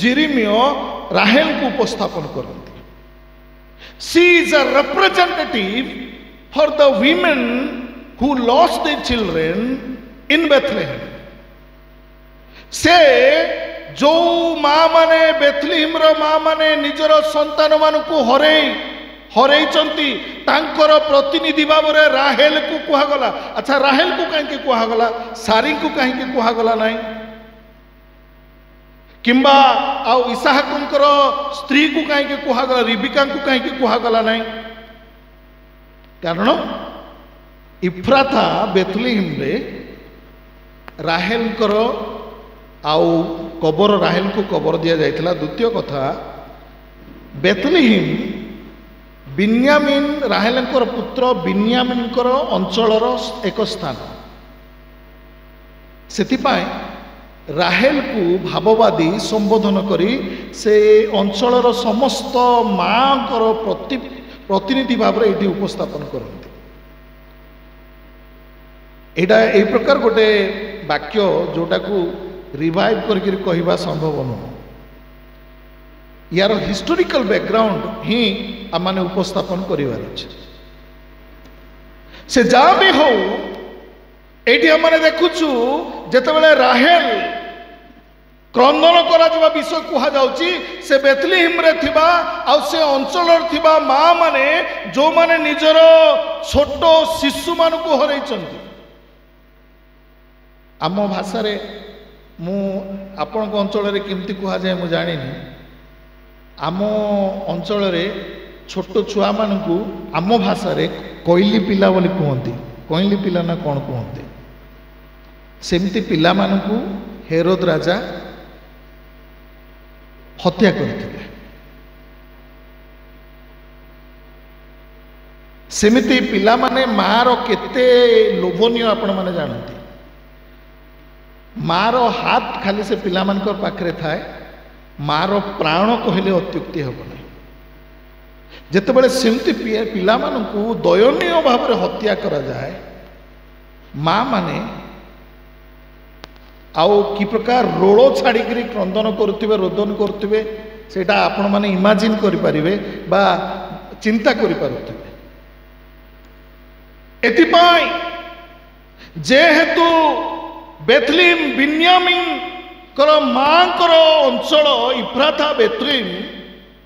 जिरिमियो राहेल को उपस्थापन करती। She is a representative for the women who lost their children in Bethlehem. से जो माँ माने बेथलीहिम रो माँ माने निजर संतान मानकु हरैचंती तांकर प्रतिनिधि भाव रे राहेल को कुहागला। अच्छा राहेल को कहीं कुहागला, सारी को कहीं कुहागला नहीं, किंबा आउ इसहाकंकर स्त्री को कहीं कुहागला, रिबिका को कहीं कुहागला नहीं। कारण इफ्राथा बेथलीहिम रे राहेल आउ कबर राहेल को कबर दिया जाइथिला। द्वितीय कथा बेथलीहिम बिन्यामिन राहेलंकर पुत्र बिन्यामिनकर अंचलर एक स्थान। सेतिपाई राहेल को भाववादी संबोधन करी से अंचलर समस्त माँकर प्रतिनिधि भाव में ये उपस्थापन करते। एटा ए प्रकार गोटे वाक्य जोटा को रिवाइव करके कहवा संभव नुह। यार हिस्टोरिकल बैकग्राउंड ही आम मैंने उपस्थापन करिवार अछि। से जहाँ भी हो एटी आम मैंने देखुछु जेतेबेले राहेल क्रंदन करा जवा विषय कहा जाउची से बेथलीहिम रे थिबा आ से अंचलर थिबा माँ माने जो माने निजर छोट शिशु मान को हरैचंती। आम भाषा रे मु आपण अंचल रे केमती कहा जाए मु जानिनी। आम अंचल रे छोट छुआ मानकु आम भाषा रे कोइली पिला बोली कहते। कोइली पिला ना कौन कहते। सेमती पिला मानकु हेरोद राजा हत्या करथिले। सेमिति पिला माने माँ रो केते लोभनीय आपण माने जानती। माँ रो हाथ खाली से पिला मानकर पाखरे थाए, माँ रो प्राण कहले अत्युक्ति हेब नहीं। जेतेबेले सेमती पिला मानकु दयनीय भाव में हत्या करा जाए, माँ माने आउ कि प्रकार रोलो छाड़ी क्रंदन करुथिबे रोदन करुथिबे सेटा आपण माने इमेजिन करि परिबे बा चिंता करि पारुथिबे। एतिपाई जेहेतु बेथलीहिम बिन्यामिन कर माँ कर अंचल इफ्राथा बेथलीहिम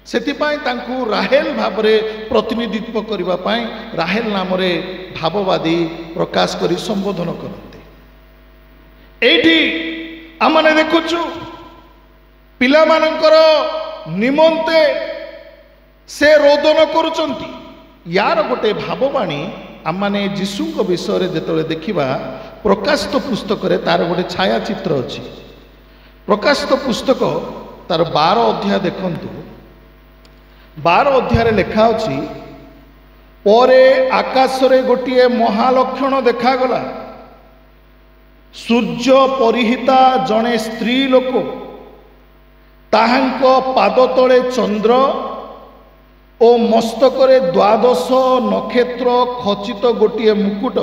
सेतिपाई तांकु राहेल भाव में प्रतिनिधित्व करिबा पाई राहेल नाम रे भाववादी प्रकाश करी संबोधन करते। एठी आमने देखुछु पिला मानकर निमंते से रोदन करुचंती। यार गोटे भाववाणी आमने जीशुक विषय रे जेतले देखिबा प्रकाशित पुस्तक रे तार गोटे छाया चित्र अछि। प्रकाशित पुस्तक तार 12 अध्याय देखंतु। 12 अध्याय लिखा अछि, परे आकाश रे गोटे महालक्षण देखागला। सूर्य परिहिता जड़े स्त्री लोक, ताहांक पाद तले चंद्र ओ मस्तक रे 12 नक्षत्र खचित गोटे मुकुट।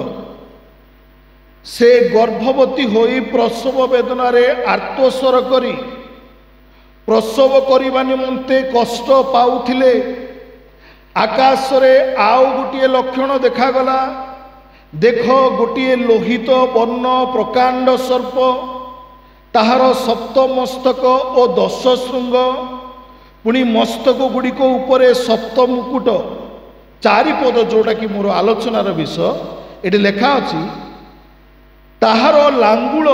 से गर्भवती होई प्रसव वेदना रे आर्तस्वर करी प्रसव करबा निमंते कष्ट पाउथिले। आकाश रे आउ गोटे लक्षण देखागला। देख गोटे लोहित वर्ण प्रकांड सर्प, ताहार सप्त मस्तक ओ 10 श्रृंग, पुणी मस्तक गुड़िक उपरे सप्त मुकुट। 4 पद जोटा कि मोर आलोचनार विषय ये लेखा अछि। ताहार लांगुल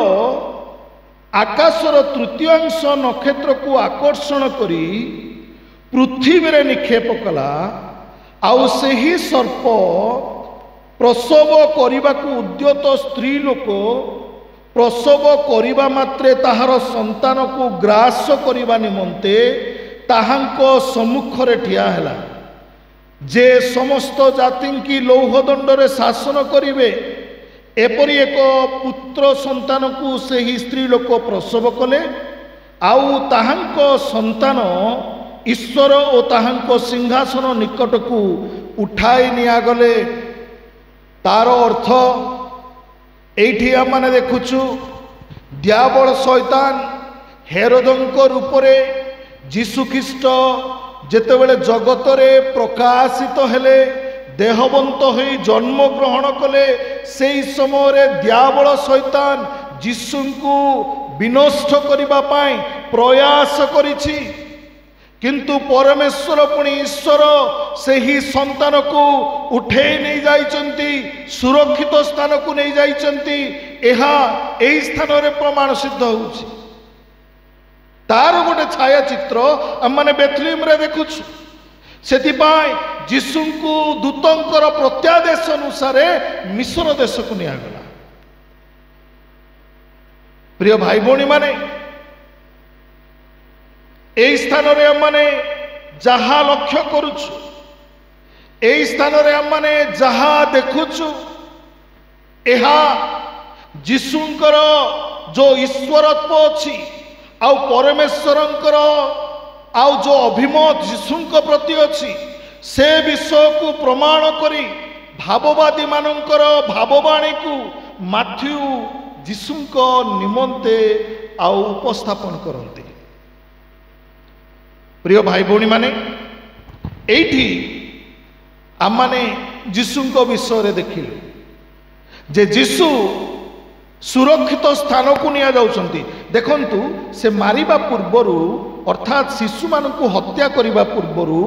आकाशर तृतीयांश नक्षत्र को आकर्षण करी पृथ्वी रे निक्षेप कला। आउ सेही सर्प प्रसव करने को उद्यत स्त्री लोक प्रसव करने मात्रे ताहार संतान को ग्रास करने निमंते ତାହାଙ୍କ ସମ୍ମୁଖରେ ଠିଆ ହେଲା ଯେ ସମସ୍ତ ଜାତିଙ୍କି ଲୌହଦଣ୍ଡରେ ଶାସନ କରିବେ। ଏପରି ଏକ ପୁତ୍ର ସନ୍ତାନକୁ ସେହି ସ୍ତ୍ରୀ ଲୋକ ପ୍ରସବ କଲେ। ଆଉ ତାହାଙ୍କ ସନ୍ତାନ ଈଶ୍ୱର ଓ ତାହାଙ୍କ ସିଂହାସନ ନିକଟକୁ ଉଠାଇ ନିଆଗଲେ। ତାର ଅର୍ଥ ଏଇଠି ଆମମାନେ ଦେଖୁଛୁ ଦିଆବଳ ଶୈତାନ ହେରୋଦଙ୍କ ରୂପରେ ଯୀଶୁଖ୍ରୀଷ୍ଟ ଯେତେବେଳେ ଜଗତରେ ପ୍ରକାଶିତ ହେଲେ, ଦେହବନ୍ତ ହୋଇ ଜନ୍ମଗ୍ରହଣ କଲେ, ସେହି ସମୟରେ ଦିଆବଳ ଶୈତାନ ଯୀଶୁଙ୍କୁ ବିନଷ୍ଟ କରିବା ପାଇଁ ପ୍ରୟାସ କରିଛି। କିନ୍ତୁ ପରମେଶ୍ୱର ପୁଣି ଈଶ୍ୱର ସେହି ସନ୍ତାନକୁ ଉଠେଇ ନେଇ ଯାଇଛନ୍ତି, ସୁରକ୍ଷିତ ସ୍ଥାନକୁ ନେଇ ଯାଇଛନ୍ତି। ଏହା ଏହି ସ୍ଥାନରେ ପ୍ରମାଣ ସିଦ୍ଧ ହେଉଛି। ତାର ଗୋଟେ ଛାୟାଚିତ୍ର ଆମମାନେ ବେଥଲେହେମରେ ଦେଖୁଛୁ। ସେଥିପାଇଁ ଯୀଶୁଙ୍କୁ ଦୂତଙ୍କର ପ୍ରତ୍ୟାଦେଶ ଅନୁସାରେ ମିଶ୍ର ଦେଶକୁ ନିଆଗଲା। ପ୍ରିୟ ଭାଇ ଭଉଣୀମାନେ, এই স্থাନରେ ଆମମାନେ ଯାହା ଲକ୍ଷ୍ୟ କରୁଛୁ, এই ସ୍ଥାନରେ ଆମମାନେ ଯାହା ଦେଖୁଛୁ, ଏହା ଯୀଶୁଙ୍କର ଯେଉଁ ଈଶ୍ୱରତ୍ୱ ଅଛି ଆଉ ପରମେଶ୍ୱରଙ୍କର ଆଉ ଯେଉଁ ଅଭିମତ ଯୀଶୁଙ୍କ ପ୍ରତି ଅଛି, ସେ ବିଷୟକୁ ପ୍ରମାଣ କରି ଭାବବାଦୀ ମାନଙ୍କର ଭାବବାଣୀକୁ ମାଥ୍ୟୁ ଯୀଶୁଙ୍କ ନିମନ୍ତେ ଆଉ ଉପସ୍ଥାପନ କରନ୍ତି। ପ୍ରିୟ ଭାଇ ଭଉଣୀମାନେ, ଏଇଠି ଆମମାନେ ଯୀଶୁଙ୍କ ବିଷୟରେ ଦେଖିଲୁ ଯେ ଯୀଶୁ ସୁରକ୍ଷିତ ସ୍ଥାନକୁ ନିଆଯାଉଛନ୍ତି। ଦେଖନ୍ତୁ, ସେ ମାରିବା ପୂର୍ବରୁ ଅର୍ଥାତ୍ ଶିଶୁମାନଙ୍କୁ ହତ୍ୟା କରିବା ପୂର୍ବରୁ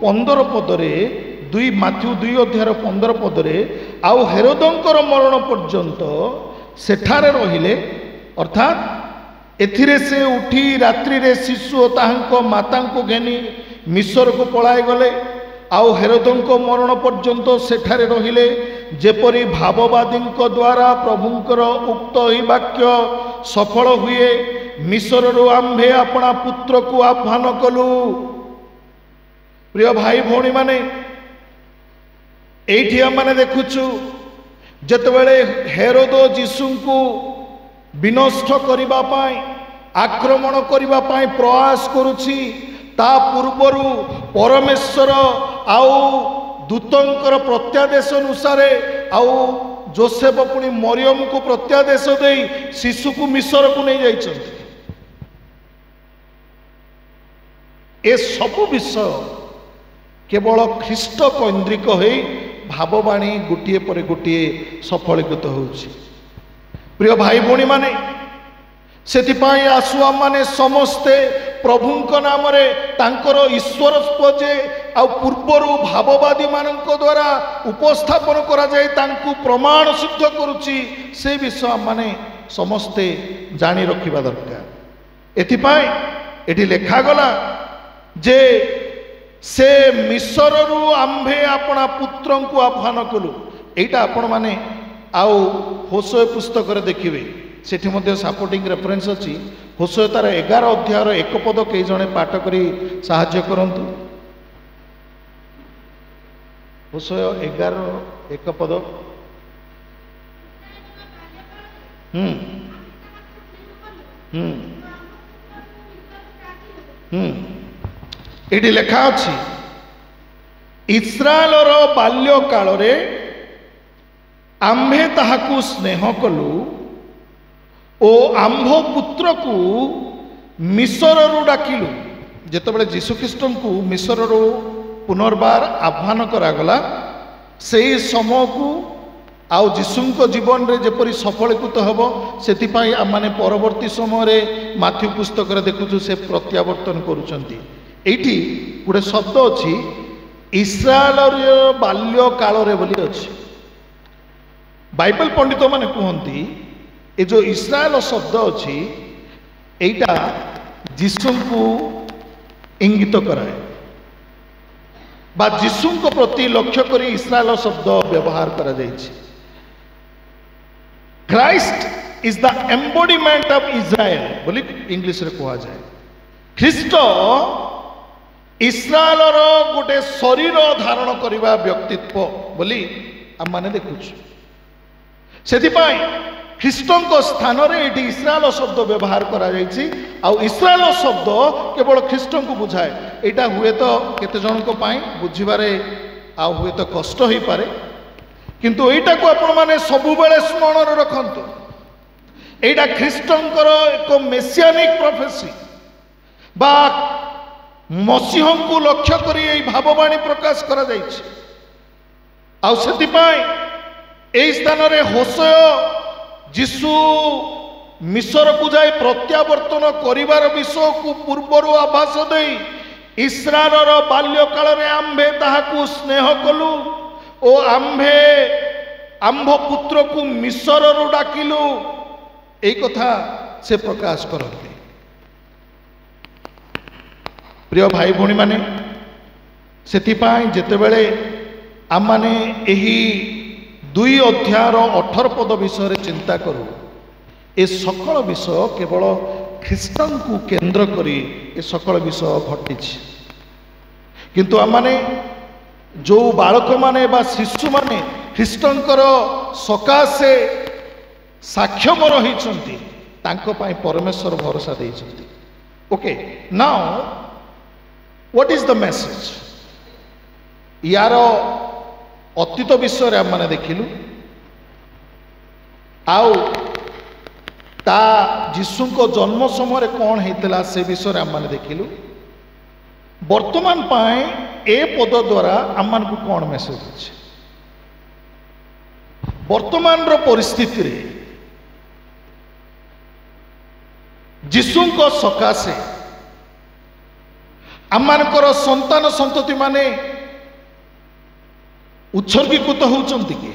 15 ପଦରେ ମାଥ୍ୟୁ 2 ଅଧ୍ୟାୟର 15 ପଦରେ ଆଉ ହେରୋଦଙ୍କର ମରଣ ପର୍ଯ୍ୟନ୍ତ ସେଠାରେ ରହିଲେ। ଅର୍ଥାତ୍ ଏଥିରେ ସେ ଉଠି ରାତ୍ରିରେ ଶିଶୁ ଓ ତାହାଙ୍କ ମାତାଙ୍କୁ ଘେନି ମିଶ୍ରକୁ ପଳାଇ ଗଲେ। ଆଉ ହେରୋଦଙ୍କ ମରଣ ପର୍ଯ୍ୟନ୍ତ ସେଠାରେ ରହିଲେ, ଯେପରି ଭାବବାଦୀଙ୍କ ଦ୍ୱାରା ପ୍ରଭୁଙ୍କର ଉକ୍ତ ଏହି ବାକ୍ୟ ସଫଳ ହୁଏ, ମିଶ୍ରରୁ ଆମ୍ଭେ ଆପଣା ପୁତ୍ରକୁ ଆହ୍ୱାନ କଲୁ। ପ୍ରିୟ ଭାଇ ଭଉଣୀମାନେ, ଏଇଠି ଆମମାନେ ଦେଖୁଛୁ ଯେତେବେଳେ ହେରୋଦ ଯୀଶୁଙ୍କୁ ବିନଷ୍ଟ କରିବା ପାଇଁ, ଆକ୍ରମଣ କରିବା ପାଇଁ ପ୍ରୟାସ କରୁଛି, ତା ପୂର୍ବରୁ ପରମେଶ୍ୱର ଆଉ ଦୂତଙ୍କର ପ୍ରତ୍ୟାଦେଶ ଅନୁସାରେ ଆଉ ଯୋସେଫ ପୁଣି ମରିୟମକୁ ପ୍ରତ୍ୟାଦେଶ ଦେଇ ଶିଶୁକୁ ମିଶ୍ରକୁ ନେଇ ଯାଇଛନ୍ତି। ଏସବୁ ବିଷୟ କେବଳ ଖ୍ରୀଷ୍ଟ କୈନ୍ଦ୍ରିକ ହୋଇ ଭାବବାଣୀ ଗୋଟିଏ ପରେ ଗୋଟିଏ ସଫଳୀକୃତ ହେଉଛି। ପ୍ରିୟ ଭାଇ ଭଉଣୀମାନେ, ସେଥିପାଇଁ ଆସୁ ଆମମାନେ ସମସ୍ତେ ପ୍ରଭୁଙ୍କ ନାମରେ ତାଙ୍କର ଈଶ୍ୱରତ୍ୱ ଯେ ଆଉ ପୂର୍ବରୁ ଭାବବାଦୀ ମାନଙ୍କ ଦ୍ୱାରା ଉପସ୍ଥାପନ କରାଯାଇ ତାଙ୍କୁ ପ୍ରମାଣ ସିଦ୍ଧ କରୁଛି, ସେ ବିଷୟ ଆମମାନେ ସମସ୍ତେ ଜାଣି ରଖିବା ଦରକାର। ଏଥିପାଇଁ ଏଠି ଲେଖାଗଲା ଯେ ସେ ମିଶ୍ରରୁ ଆମ୍ଭେ ଆପଣା ପୁତ୍ରଙ୍କୁ ଆହ୍ୱାନ କଲୁ। ଏଇଟା ଆପଣମାନେ ଆଉ ହୋଶୟ ପୁସ୍ତକରେ ଦେଖିବେ, ସେଠି ମଧ୍ୟ ସପୋର୍ଟିଂ ରେଫରେନ୍ସ ଅଛି। ହୋଶୟ ତାର 11 ଅଧ୍ୟାୟର 1 ପଦ କେହି ଜଣେ ପାଠ କରି ସାହାଯ୍ୟ କରନ୍ତୁ। ହୋଶୟ 11:1 ପଦ। ଏଠି ଲେଖା ଅଛି, ଇସ୍ରାଏଲର ବାଲ୍ୟ କାଳରେ ଆମ୍ଭେ ତାହାକୁ ସ୍ନେହ କଲୁ ଓ ଆମ୍ଭ ପୁତ୍ରକୁ ମିଶ୍ରରୁ ଡାକିଲୁ। ଯେତେବେଳେ ଯୀଶୁଖ୍ରୀଷ୍ଟଙ୍କୁ ମିଶ୍ରରୁ ପୁନର୍ବାର ଆହ୍ୱାନ କରାଗଲା, ସେହି ସମୟକୁ ଆଉ ଯୀଶୁଙ୍କ ଜୀବନରେ ଯେପରି ସଫଳୀକୃତ ହେବ, ସେଥିପାଇଁ ଆମମାନେ ପରବର୍ତ୍ତୀ ସମୟରେ ମାଥ୍ୟୁ ପୁସ୍ତକରେ ଦେଖୁଛୁ ସେ ପ୍ରତ୍ୟାବର୍ତ୍ତନ କରୁଛନ୍ତି। ଏଇଠି ଗୋଟେ ଶବ୍ଦ ଅଛି, ଇସ୍ରାଏଲର ବାଲ୍ୟ କାଳରେ ବୋଲି ଅଛି। ବାଇବେଲ ପଣ୍ଡିତ ମାନେ କୁହନ୍ତି ଏ ଯେଉଁ ଇସ୍ରାଏଲ ଶବ୍ଦ ଅଛି, ଏଇଟା ଯୀଶୁଙ୍କୁ ଇଙ୍ଗିତ କରାଏ ବା ଯୀଶୁଙ୍କ ପ୍ରତି ଲକ୍ଷ୍ୟ କରି ଇସ୍ରାଏଲ ଶବ୍ଦ ବ୍ୟବହାର କରାଯାଇଛି। ଖ୍ରାଇଷ୍ଟ ଇଜ ଦ ଏମ୍ବଡିମେଣ୍ଟ ଅଫ୍ ଇସ୍ରାଏଲ ବୋଲି ଇଂଲିଶରେ କୁହାଯାଏ। ଖ୍ରୀଷ୍ଟ इस्राएलर गोटे शरीर धारण करने व्यक्तित्व बोली आम माने देखुछु से ख्रीष्टों स्थान में इस्राएल शब्द व्यवहार करा जायछि आउ इस्राएल शब्द केवल ख्रीष्टों को बुझाए यहाँ हुए तो केते जन को पाई बुझिबारे आ हुए तो कष्ट हो पारे किंतु एटा को आपण माने सबु बेले स्मरण रखंतु एटा ख्रीष्टंकर एक मेसियानिक प्रोफेसी बा मसीह को लक्ष्य करी ए भाववाणी प्रकाश करा जायछि आउ सेति पाई ए स्थान रे होशय जीशु मिसर को जाए प्रत्यावर्तन करिवार विषय को पूर्वर आभास दे इस्राएलर बाल्यकाल रे आम्भे ताहाकू स्नेह कलु ओ आम्भे आम्भ पुत्र को मिसर रु डाकिलु एक कथा से प्रकाश करते। प्रिय भाई भौणी माने सेतिपाई जेतेबेले आम माने एही 2 अध्यायर 18 पद विषय चिंता करूँ ए सकल विषय केवल ख्रीष्टन को केंद्र करी ए सकल विषय घटी किंतु आम माने जो बालक माने बा शिशु माने ख्रीष्टंकर सकाशे साक्षम रही परमेश्वर भरोसा देइछंती। Okay now what is the message यार अतीत विषय आम मैंने देखिलु आउ ता जीशु को जन्म समय कौन होता से विषय आम मैंने देखिलु वर्तमान पाए ए पद द्वारा आम मान को कौन मेसेज अच्छे वर्तमान रो परिस्थिति रे जीशु को सकाशे आम मानकर संतान संतति माने उत्सर्गीकृत होउचंती कि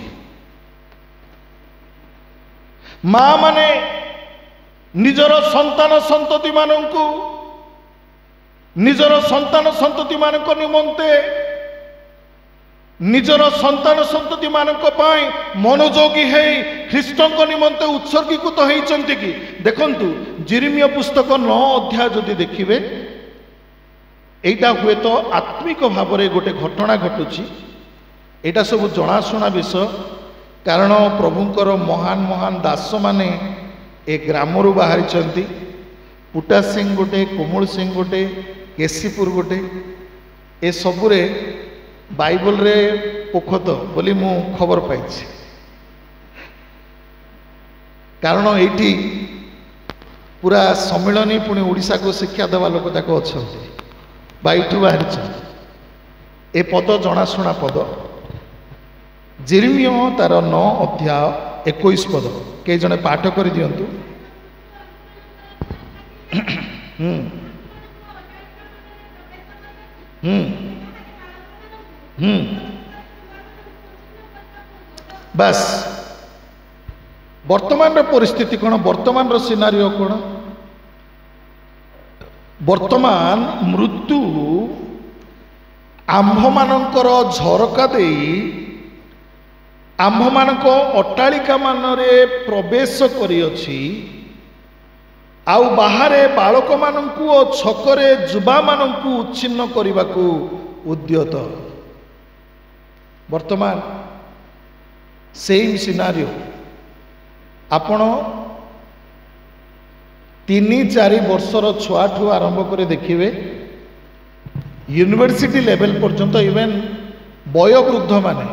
माँ माने निजर संतान संतति मानंकु निजर संतान संतति मानक निमंते निजर संतान संतति मानक पाई मनोयोगी है ख्रीष्टों निमंते उत्सर्गीकृत होइचंती कि देखंतु जिरिमिया पुस्तक 9 अध्याय जदि देखिबे एटा हुए तो आत्मिक भाव में गोटे घटना घटुची एटा सब जनाशुना विषय कारण प्रभुंकर महान महान दास माने ए ग्राम रु बाहरी पुटा सिंह गोटे कोमल सिंह गोटे केसीपुर गोटे ए सबुरे बाइबल रे पोखत बोली मु खबर पाई कारण एटी पूरा सम्मिलनी पुणी ओडिशा को शिक्षा देवा लोक जाक अच्छा बाइठू बाहरी ए पद जनाशुना पद जेरेमिया तार 9 अध्याय 21 पद कई जने पाठ कर दियंतु। बस वर्तमान परिस्थिति कौन वर्तमान सिनारियो कौन वर्तमान मृत्यु आंभ मानकर झरका दे आंभ मानक अट्टालिका मानरे प्रवेश करियछि आउ बाहरे बालक मानंकु और छकरे जुबा मानंकु उच्छिन्न करने उद्यत वर्तमान सेम सिनारियो आपण 3-4 वर्षर छुआ ठू आरंभ कर देखिए यूनिवर्सिटी लेवल पर्यंत इवेन वयोवृद्ध माने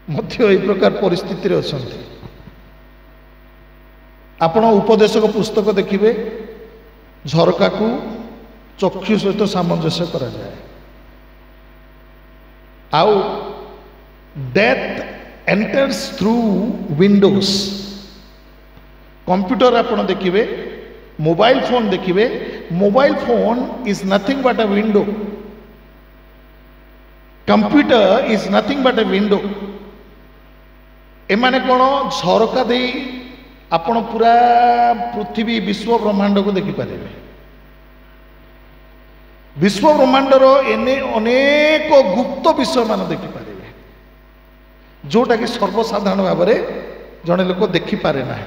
मध्य ए प्रकार परिस्थिति अच्छा आपण उपदेशक पुस्तक देखिए झरका को चक्षु सहित सामंजस्य करा जाए आउ death enters through windows computer आपण देखिए मोबाइल फोन देखिए mobile phone is nothing but a window computer is nothing but a window एमाने कौन झरका दे आपण पूरा पृथ्वी विश्व ब्रह्मांड को देखिपारे विश्व ब्रह्मांडर एने अनेक गुप्त विषय मान देखिपारे जोटा कि सर्वसाधारण भाव में जड़े लोक देखिपारे ना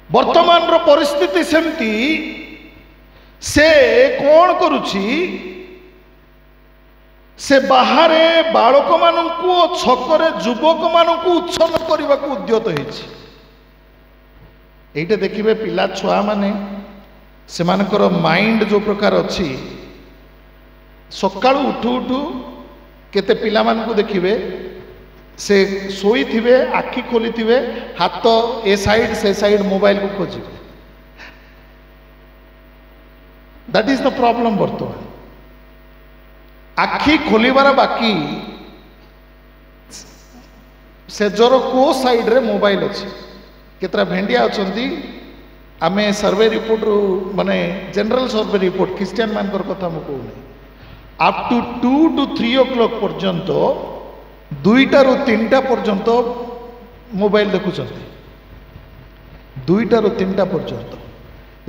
वर्तमान परिस्थिति सेमती से कौन करुछि से बाहरे बालक मानू छकरे युवक मानू उच्छन्न करने को उद्यत होइछि। देखिए पिला छुआ माने से माइंड जो प्रकार अच्छी सकाळु उठू उठू केते पिला मानकु देखिबे से सोई थिबे आखि खोली थिबे हाथ ए साइड से साइड मोबाइल को खोजिबे। That is the problem. बर्तमान आखि खोलिबार बाकी से जोर को साइड रे मोबाइल अच्छी केतरा भेंडिया अछंती। आमे सर्वे रिपोर्ट रू माने जनरल सर्वे रिपोर्ट क्रिश्चियन मानकर कथा मु कहूनी अप टू 2 to 3 o'clock पर्यंत 2टा रू 3टा पर्यंत मोबाइल देखुचंती। 2टा रू 3टा पर्यंत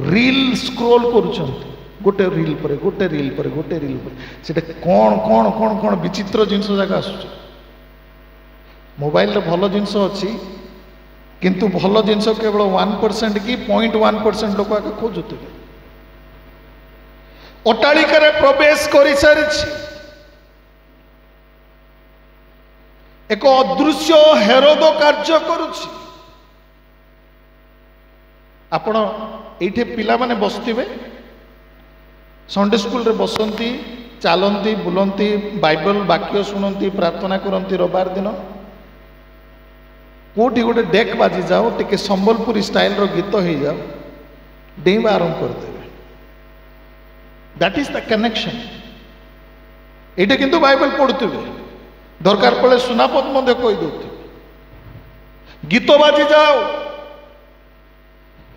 रील स्क्रोल करूचंती। गोटे रील पर गोटे रील पर गोटे रील पर सेटा कौन कौन कौन कौन विचित्र जिनस जागा आसुच। मोबाइल रे भलो जिनस अछि किंतु भलो जिनस केवल 1% की 0.1% लोक आके खोजुथिबे। अट्टालिका रे प्रवेश करि सारिछि एक अदृश्य हेरोद कार्य करुछि। आपण एठे पिला माने बसथिबे संडे स्कूल रे बसंती चालंती बुलंती बाइबल वाक्य शुणती प्रार्थना करती रविवार दिन कोठी गोटे डेक बाजी जाओ टिके संबलपुरी स्टाइल रो गीत हो जाओ डेइबा आरंभ कर देबे। That is the connection. एटा किंतु बाइबल पढ़ुथिबे दरकार पड़े सुनापद मध्य कहि दउथिबे। गीत बाजी जाओ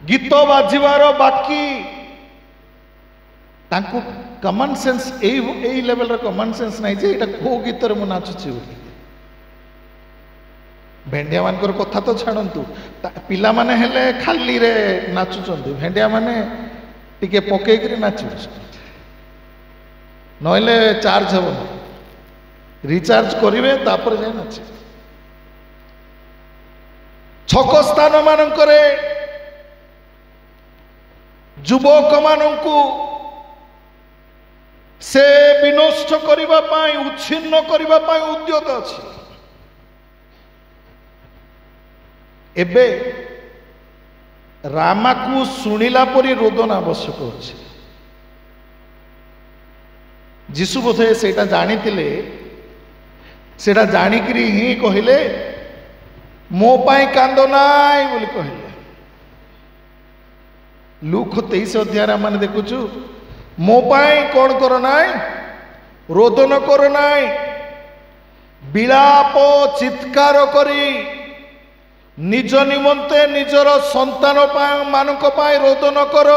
गीत बाजिबार बाकी तांको कमन सेंस एई लेवल रे कमन सेंस नाही जे एटा को गीत रे मु नाचुची बोली। भेंडिया मानकर कथा तो छाड़ंतु पिला माने हेले खाली रे नाचुचंती भेंडिया माने टिके पके करी नाचुचंती नहले चार्ज हेबो रिचार्ज करिवे तापर जाय नाचे। छक स्थान मानकरे युवक मानंकु से विनष्ट करिबा पाई उच्छिन्न करिबा पाई उद्यत अछि। एबे रामा को सुनिला परी रोदन आवश्यक अछि। जीशु बोधे सेटा जानिथिले सेटा जानिकरी ही कहिले मो पाई कांदो नाई बोली कहिले। लूक 23 अध्याय माने देखुछु मो पाई कौन करो नाई रोदन करो नाई विलाप चित्कार करी निज निमंते निजर संतान मानक पाई रोदन कर।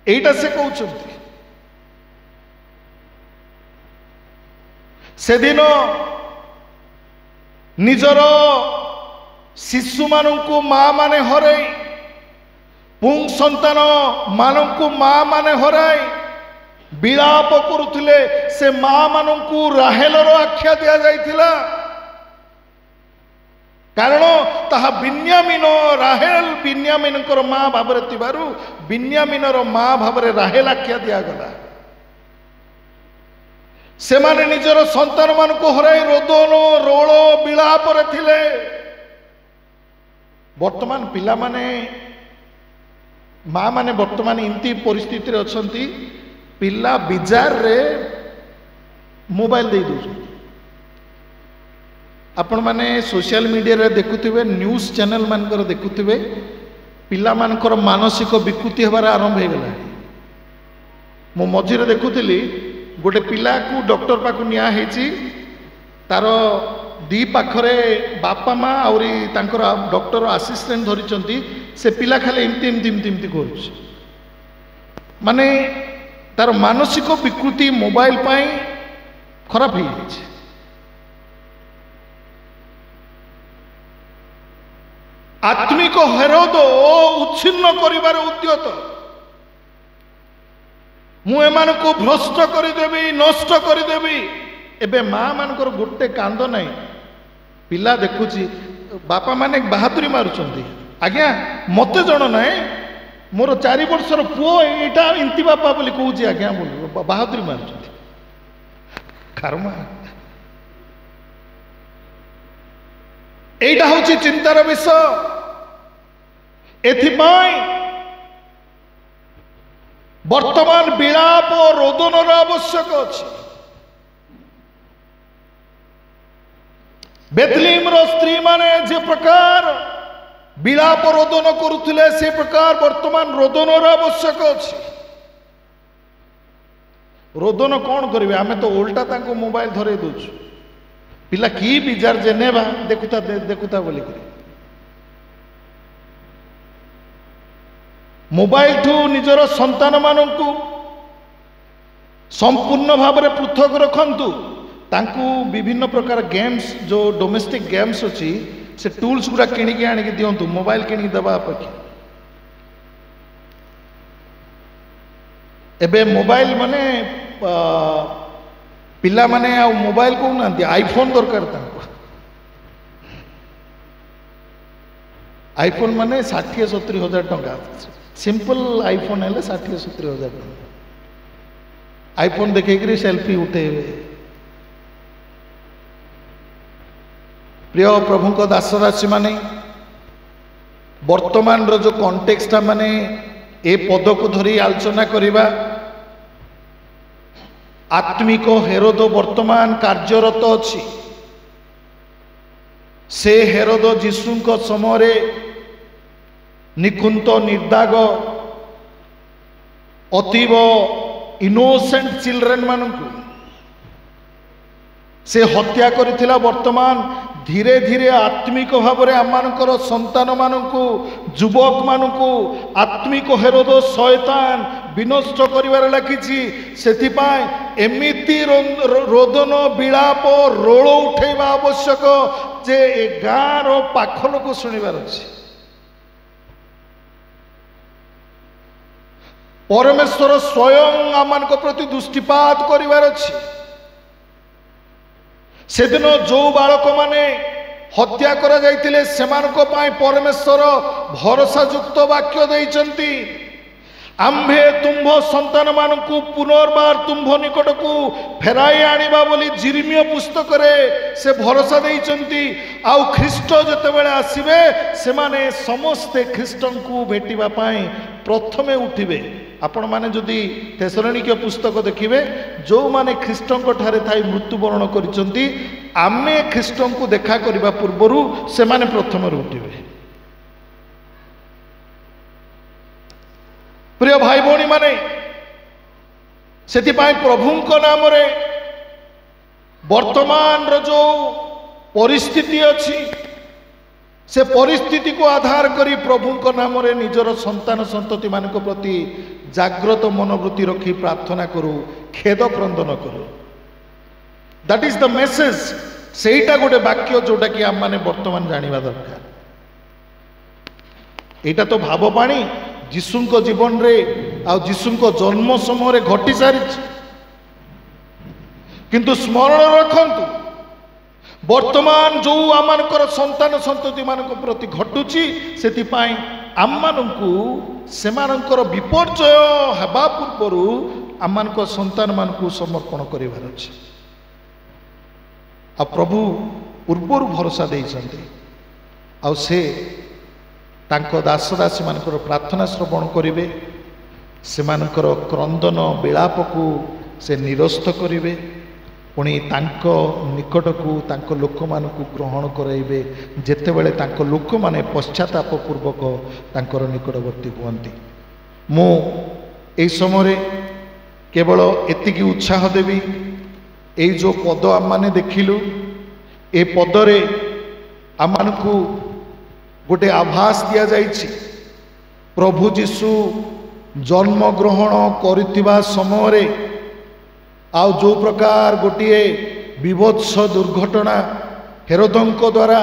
एटा से कहउछंती से दिन निजर शिशु मानू माँ माने हराई पुंग संतान मानू माँ माने हराई विलाप करुथिले से माँ मानू राहेलर आख्या दिया जाइथिला। कारण ताहा बिन्यामीन राहेल बिन्यामीन माँ भाव बिन्यामीनर माँ भाव राहेल आख्या दिगला। से माने निजर संतान मान को हराई रोदन रोल विलाप थिले। वर्तमान पिला माने माँ माने वर्तमान इमती परिस्थिति रे अछंती पिला बिजार रे मोबाइल दे दउछन। आपण माने सोशल मीडिया रे देखुथिबे न्यूज चैनल मानकर देखुथिबे पिला मानकर मानसिक विकृति हेबार आरंभ हो गला। मो मझिरे देखुथिली गोटे पिला को डॉक्टर पाखु निया हेची तार दी पाखरे बापा माँ और तांकर डॉक्टर असिस्टेंट धरिचंती से पिला खाली एमती एमती एमती एमती करूछ माने तार मानसिक विकृति मोबाइल पाई खराब हो जाए। आत्मिक हेरोद उच्छिन्न करिबार उद्यत मु एमानकु भ्रष्ट करदेवी नष्ट करदेवी। एबे माँ मानकर गोटे कांद नहीं पिला देखुची बापा माने बहादुरी मारुचंती आज्ञा मते जण नहीं मोर 4 वर्षर पुओ एटा इंती बापा बोली कहूँ आज्ञा बोल बाहादुरी मार्च कर्म एटा हूँ चिंतार विषय एथिपाई वर्तमान विलाप और रोदन आवश्यक अच्छी बेथलीम स्त्री माने जे प्रकार विलाप रोदन करुले से प्रकार वर्तमान रोदन आवश्यक अच्छी रोदन कौन करेंगे आमे तो उल्टा तांको मोबाइल धरे दौचु पिला कि बिजार जेनेबा देखुता देखुता बोली मोबाइल ठू निजर संतान मानू संपूर्ण भाव में पृथक रखंतु तांकू विभिन्न प्रकार गेम्स जो डोमेस्टिक गेम्स अच्छी से टूल्स गुड़ा किणिकी आनिकी दिंतु मोबाइल किणिकी देवा अपेक्षा एबे मोबाइल माने पिला माने आ मोबाइल को ना आईफोन दरकार तांको आईफोन माने 60-70 हजार टंका सिंपल आईफोन है 60-70 हजार टंका आईफोन देखे सेल्फी उठेबे प्रिय प्रभु को दासराशि माने वर्तमान रो जो कॉन्टेक्स्ट माने ए पद को धरी आलोचना करिबा आत्मिक हेरोद वर्तमान कार्यरत अछि से हेरोद जीशुंक समय निकुंत निर्दाग अतीव इनोसेंट चिल्ड्रेन मानकु से हत्या करिथिला वर्तमान धीरे धीरे आत्मिक भाव में आमर संतान मानू युवक मानू आत्मिक हेरोद शैतान विनष्ट करिवार लागिछि सेथिपाई एमिति रोदन विलाप रोल उठेबा आवश्यक जे ए गाँव रो पाख लोक शुणिबार अछि परमेश्वर स्वयं आमान प्रति दृष्टिपात करिवार अछि से दिन जो बालक माने हत्या करा जाइतिले सेमानक पाई परमेश्वर भरोसा युक्त वाक्य देइचंती आम्भे तुम्भ संतान मानकु पुनर्बार तुम्भ निकट को फेराई आनिबा बोली जिर्मीय पुस्तक रे से भरोसा देइचंती आउ ख्रीष्ट जतेबेले आसीबे सेमाने समस्ते ख्रीष्टन को भेटिबा पाई प्रथमे उठिबे आपण माने जदि थेसलोनिक पुस्तक देखिबे जो माने ख्रीष्टन ठारे थाई मृत्युवरण करिसंती आमे ख्रीष्टन को देखा करबा पूर्वरु से माने प्रथम उठिबे प्रिय भाई भौणी माने सेथिपाई प्रभुंक नाम रे वर्तमान रो जो परिस्थिति अछि से परिस्थिति को आधार करी प्रभुंक नाम रे निजर संतान संतति मानक प्रति जाग्रत मनोवृत्ति रखी प्रार्थना करू खेद क्रंदन करू दैट इज द मेसेज सेटा गोटे वाक्य जोटा कि आम माने वर्तमान जानिबा दरकार एटा तो भाववाणी जीशुंक जीवन रे आ जीशुंक जन्म समय घटी सारी किंतु स्मरण रखंतु वर्तमान जो आमनकर संतान संतति मानक प्रति घटुची सेतिपाई आममानंकु सेमानंकर विपर्जय हेबा पूर्वरु आममानक संतान मानकु समर्पण करिवार अछि आ प्रभु पूर्वरु भरोसा देइछन्ते आ से तांको दास दासी मानकर प्रार्थना श्रवण करिवे सेमानकर क्रंदन विलाप को से निरस्त करिवे पुणी तांको निकट को तांको लोक मानकु ग्रहण कराइबे जेतेबेले तांको लोक माने पश्चाताप पूर्वक तांकर निकटवर्ती हुअन्ति मु एई समय केवल एतिकी उत्साह देवी ए जो पद आम माने देखिलु ए पदरे आम मानकु गोटे आभास दिया जाइछि प्रभु जीशु जन्म ग्रहण करितिबा समय आउ जो प्रकार गोटे विभत्स दुर्घटना हेरोदंक द्वारा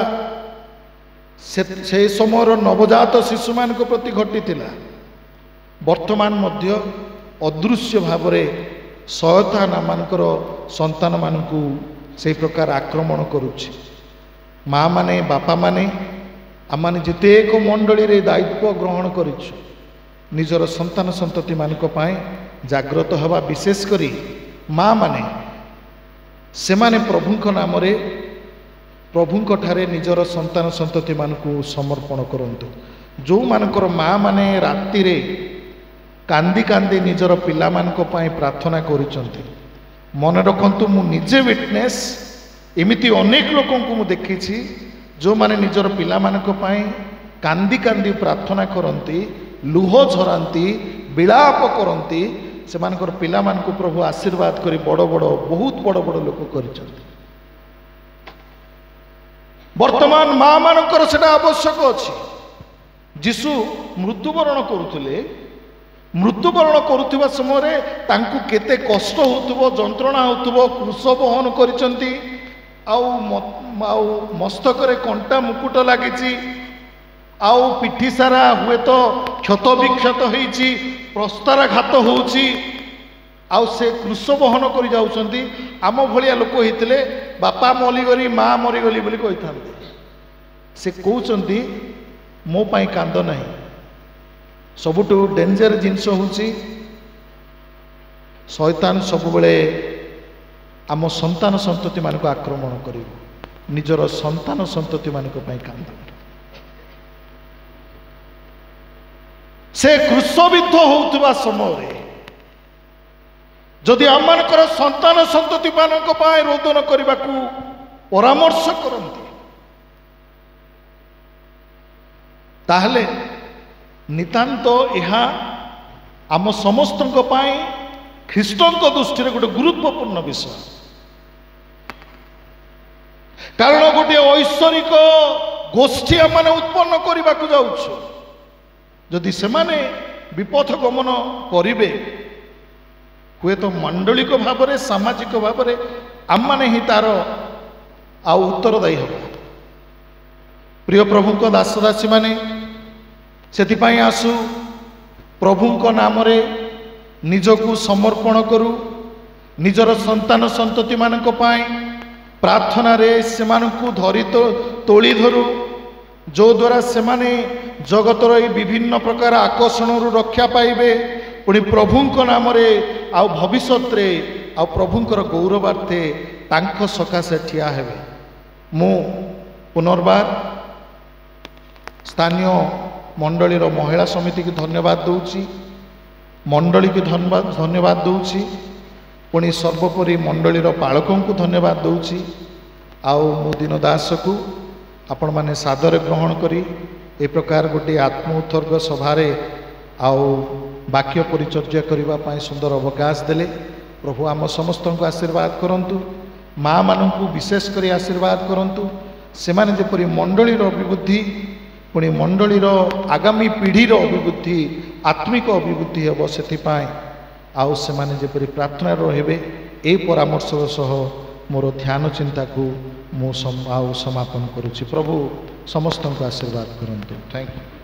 से समय नवजात शिशु मान प्रति घटी वर्तमान मध्य अदृश्य भाव में शयतान आमर संतान मानू से प्रकार आक्रमण करुछि माँ माने बापा माने आम जितेक मंडली रे दायित्व ग्रहण करिछु निजर संतान संतति मानक पाए जाग्रत हवा विशेष करी माँ माने से माने प्रभुंक नाम रे प्रभुंक ठारे निजर संतान संतति मानकु समर्पण करंतु। जो मानकर माँ माने राति रे कांदी कांदी निजर पिला मानक पाए प्रार्थना करुचंती। मन रखंतु मु निजे विटनेस एमिति अनेक लोकों को मु देखिछि जो माने निजर पिला मानक पाए कांदी कांदी प्रार्थना करंती, लुह झरांती, विलाप करंती। से मानकर पिला मानकु प्रभु आशीर्वाद करी बड़ बड़ बहुत बड़ बड़ लोक करिसंती। वर्तमान माँ मानकर सेटा आवश्यक अछि। जीशु मृत्युवरण करुथिले, मृत्युवरण करुथिबा समय तांकु केते कष्ट होतुबो, जंत्रणा होतुबो, क्रूस बहन करिसंती। आउ मस्तक रे कंटा मुकुट लागिछि, आउ पिठी सारा हुए तो क्षत विक्षत होइछि, प्रस्ताराघात होउछि, आउ से क्रूस बहन करि जाउछंती। आम भलिया लोक होइतिले बापा मरिगली माँ मरिगली बोली कहिथांते। से कहउछंती मो पाई कांद नाही। सबुठु डेंजर जिनस होउछि शैतान सबुबले आम संतान संतति मानक आक्रमण करिवो, निजर संतान संतति मानक पाई कांद। से क्रूसबिद्ध होउतबा समय जदि आमनकर संतान संतति मानक पाई रोदन करबाकू परामर्श करंती ताहले नितांत यहा आम समस्त ख्रीष्टन दृष्टि गोटे गुरुत्वपूर्ण विषय। कारण गोटे ऐश्वरिक गोष्ठी आम उत्पन्न करने को जाऊँ। जदि से माने विपथ गमन करिवे हुए तो मंडलिक भाव में सामाजिक भाव में आम माने ही तार आ उत्तरदायी हम। प्रिय प्रभुंक दासदासी माने सेथिपाई आसु प्रभुंक नाम रे निजकु समर्पण करू, निजर संतान संतति मानक पाई प्रार्थना रे सेमानकु धरि तोली धरू, जो द्वारा सेमाने जगतर विभिन्न प्रकार आकर्षण रक्षा पाइबे। पुणी प्रभुंक नाम रे आ भविष्यत रे आ प्रभुंकर गौरवार्थे तांको सकाशे ठिया हेबे। मु पुनर्बार स्थानीय मंडलीर महिला समिति की धन्यवाद दूची, मंडली की धन्यवाद दूची, पुणी सर्वोपरि मंडलीर पालकों को धन्यवाद दूची। आउ मु दिन दास को आपण माने सादर ग्रहण करी ए प्रकार गोटे आत्म उत्सर्ग सभारे आउ वाक्य परिचर्या करबा पाई सुंदर अवकाश देले। प्रभु आम समस्त को आशीर्वाद करंतु, माँ मानू विशेष करी आशीर्वाद करंतु। से माने जेपरि मंडलीर अभिवृद्धि पुणी मंडलीर आगामी पीढ़ीर अभिवृद्धि आत्मिक अभिवृद्धि हेब सेथिपाई आउ से माने जेपरि प्रार्थना रहिबे ए परामर्श सह मोर ध्यान चिंता को मु समापन करुछि। प्रभु समस्त को आशीर्वाद करंतु। Thank you.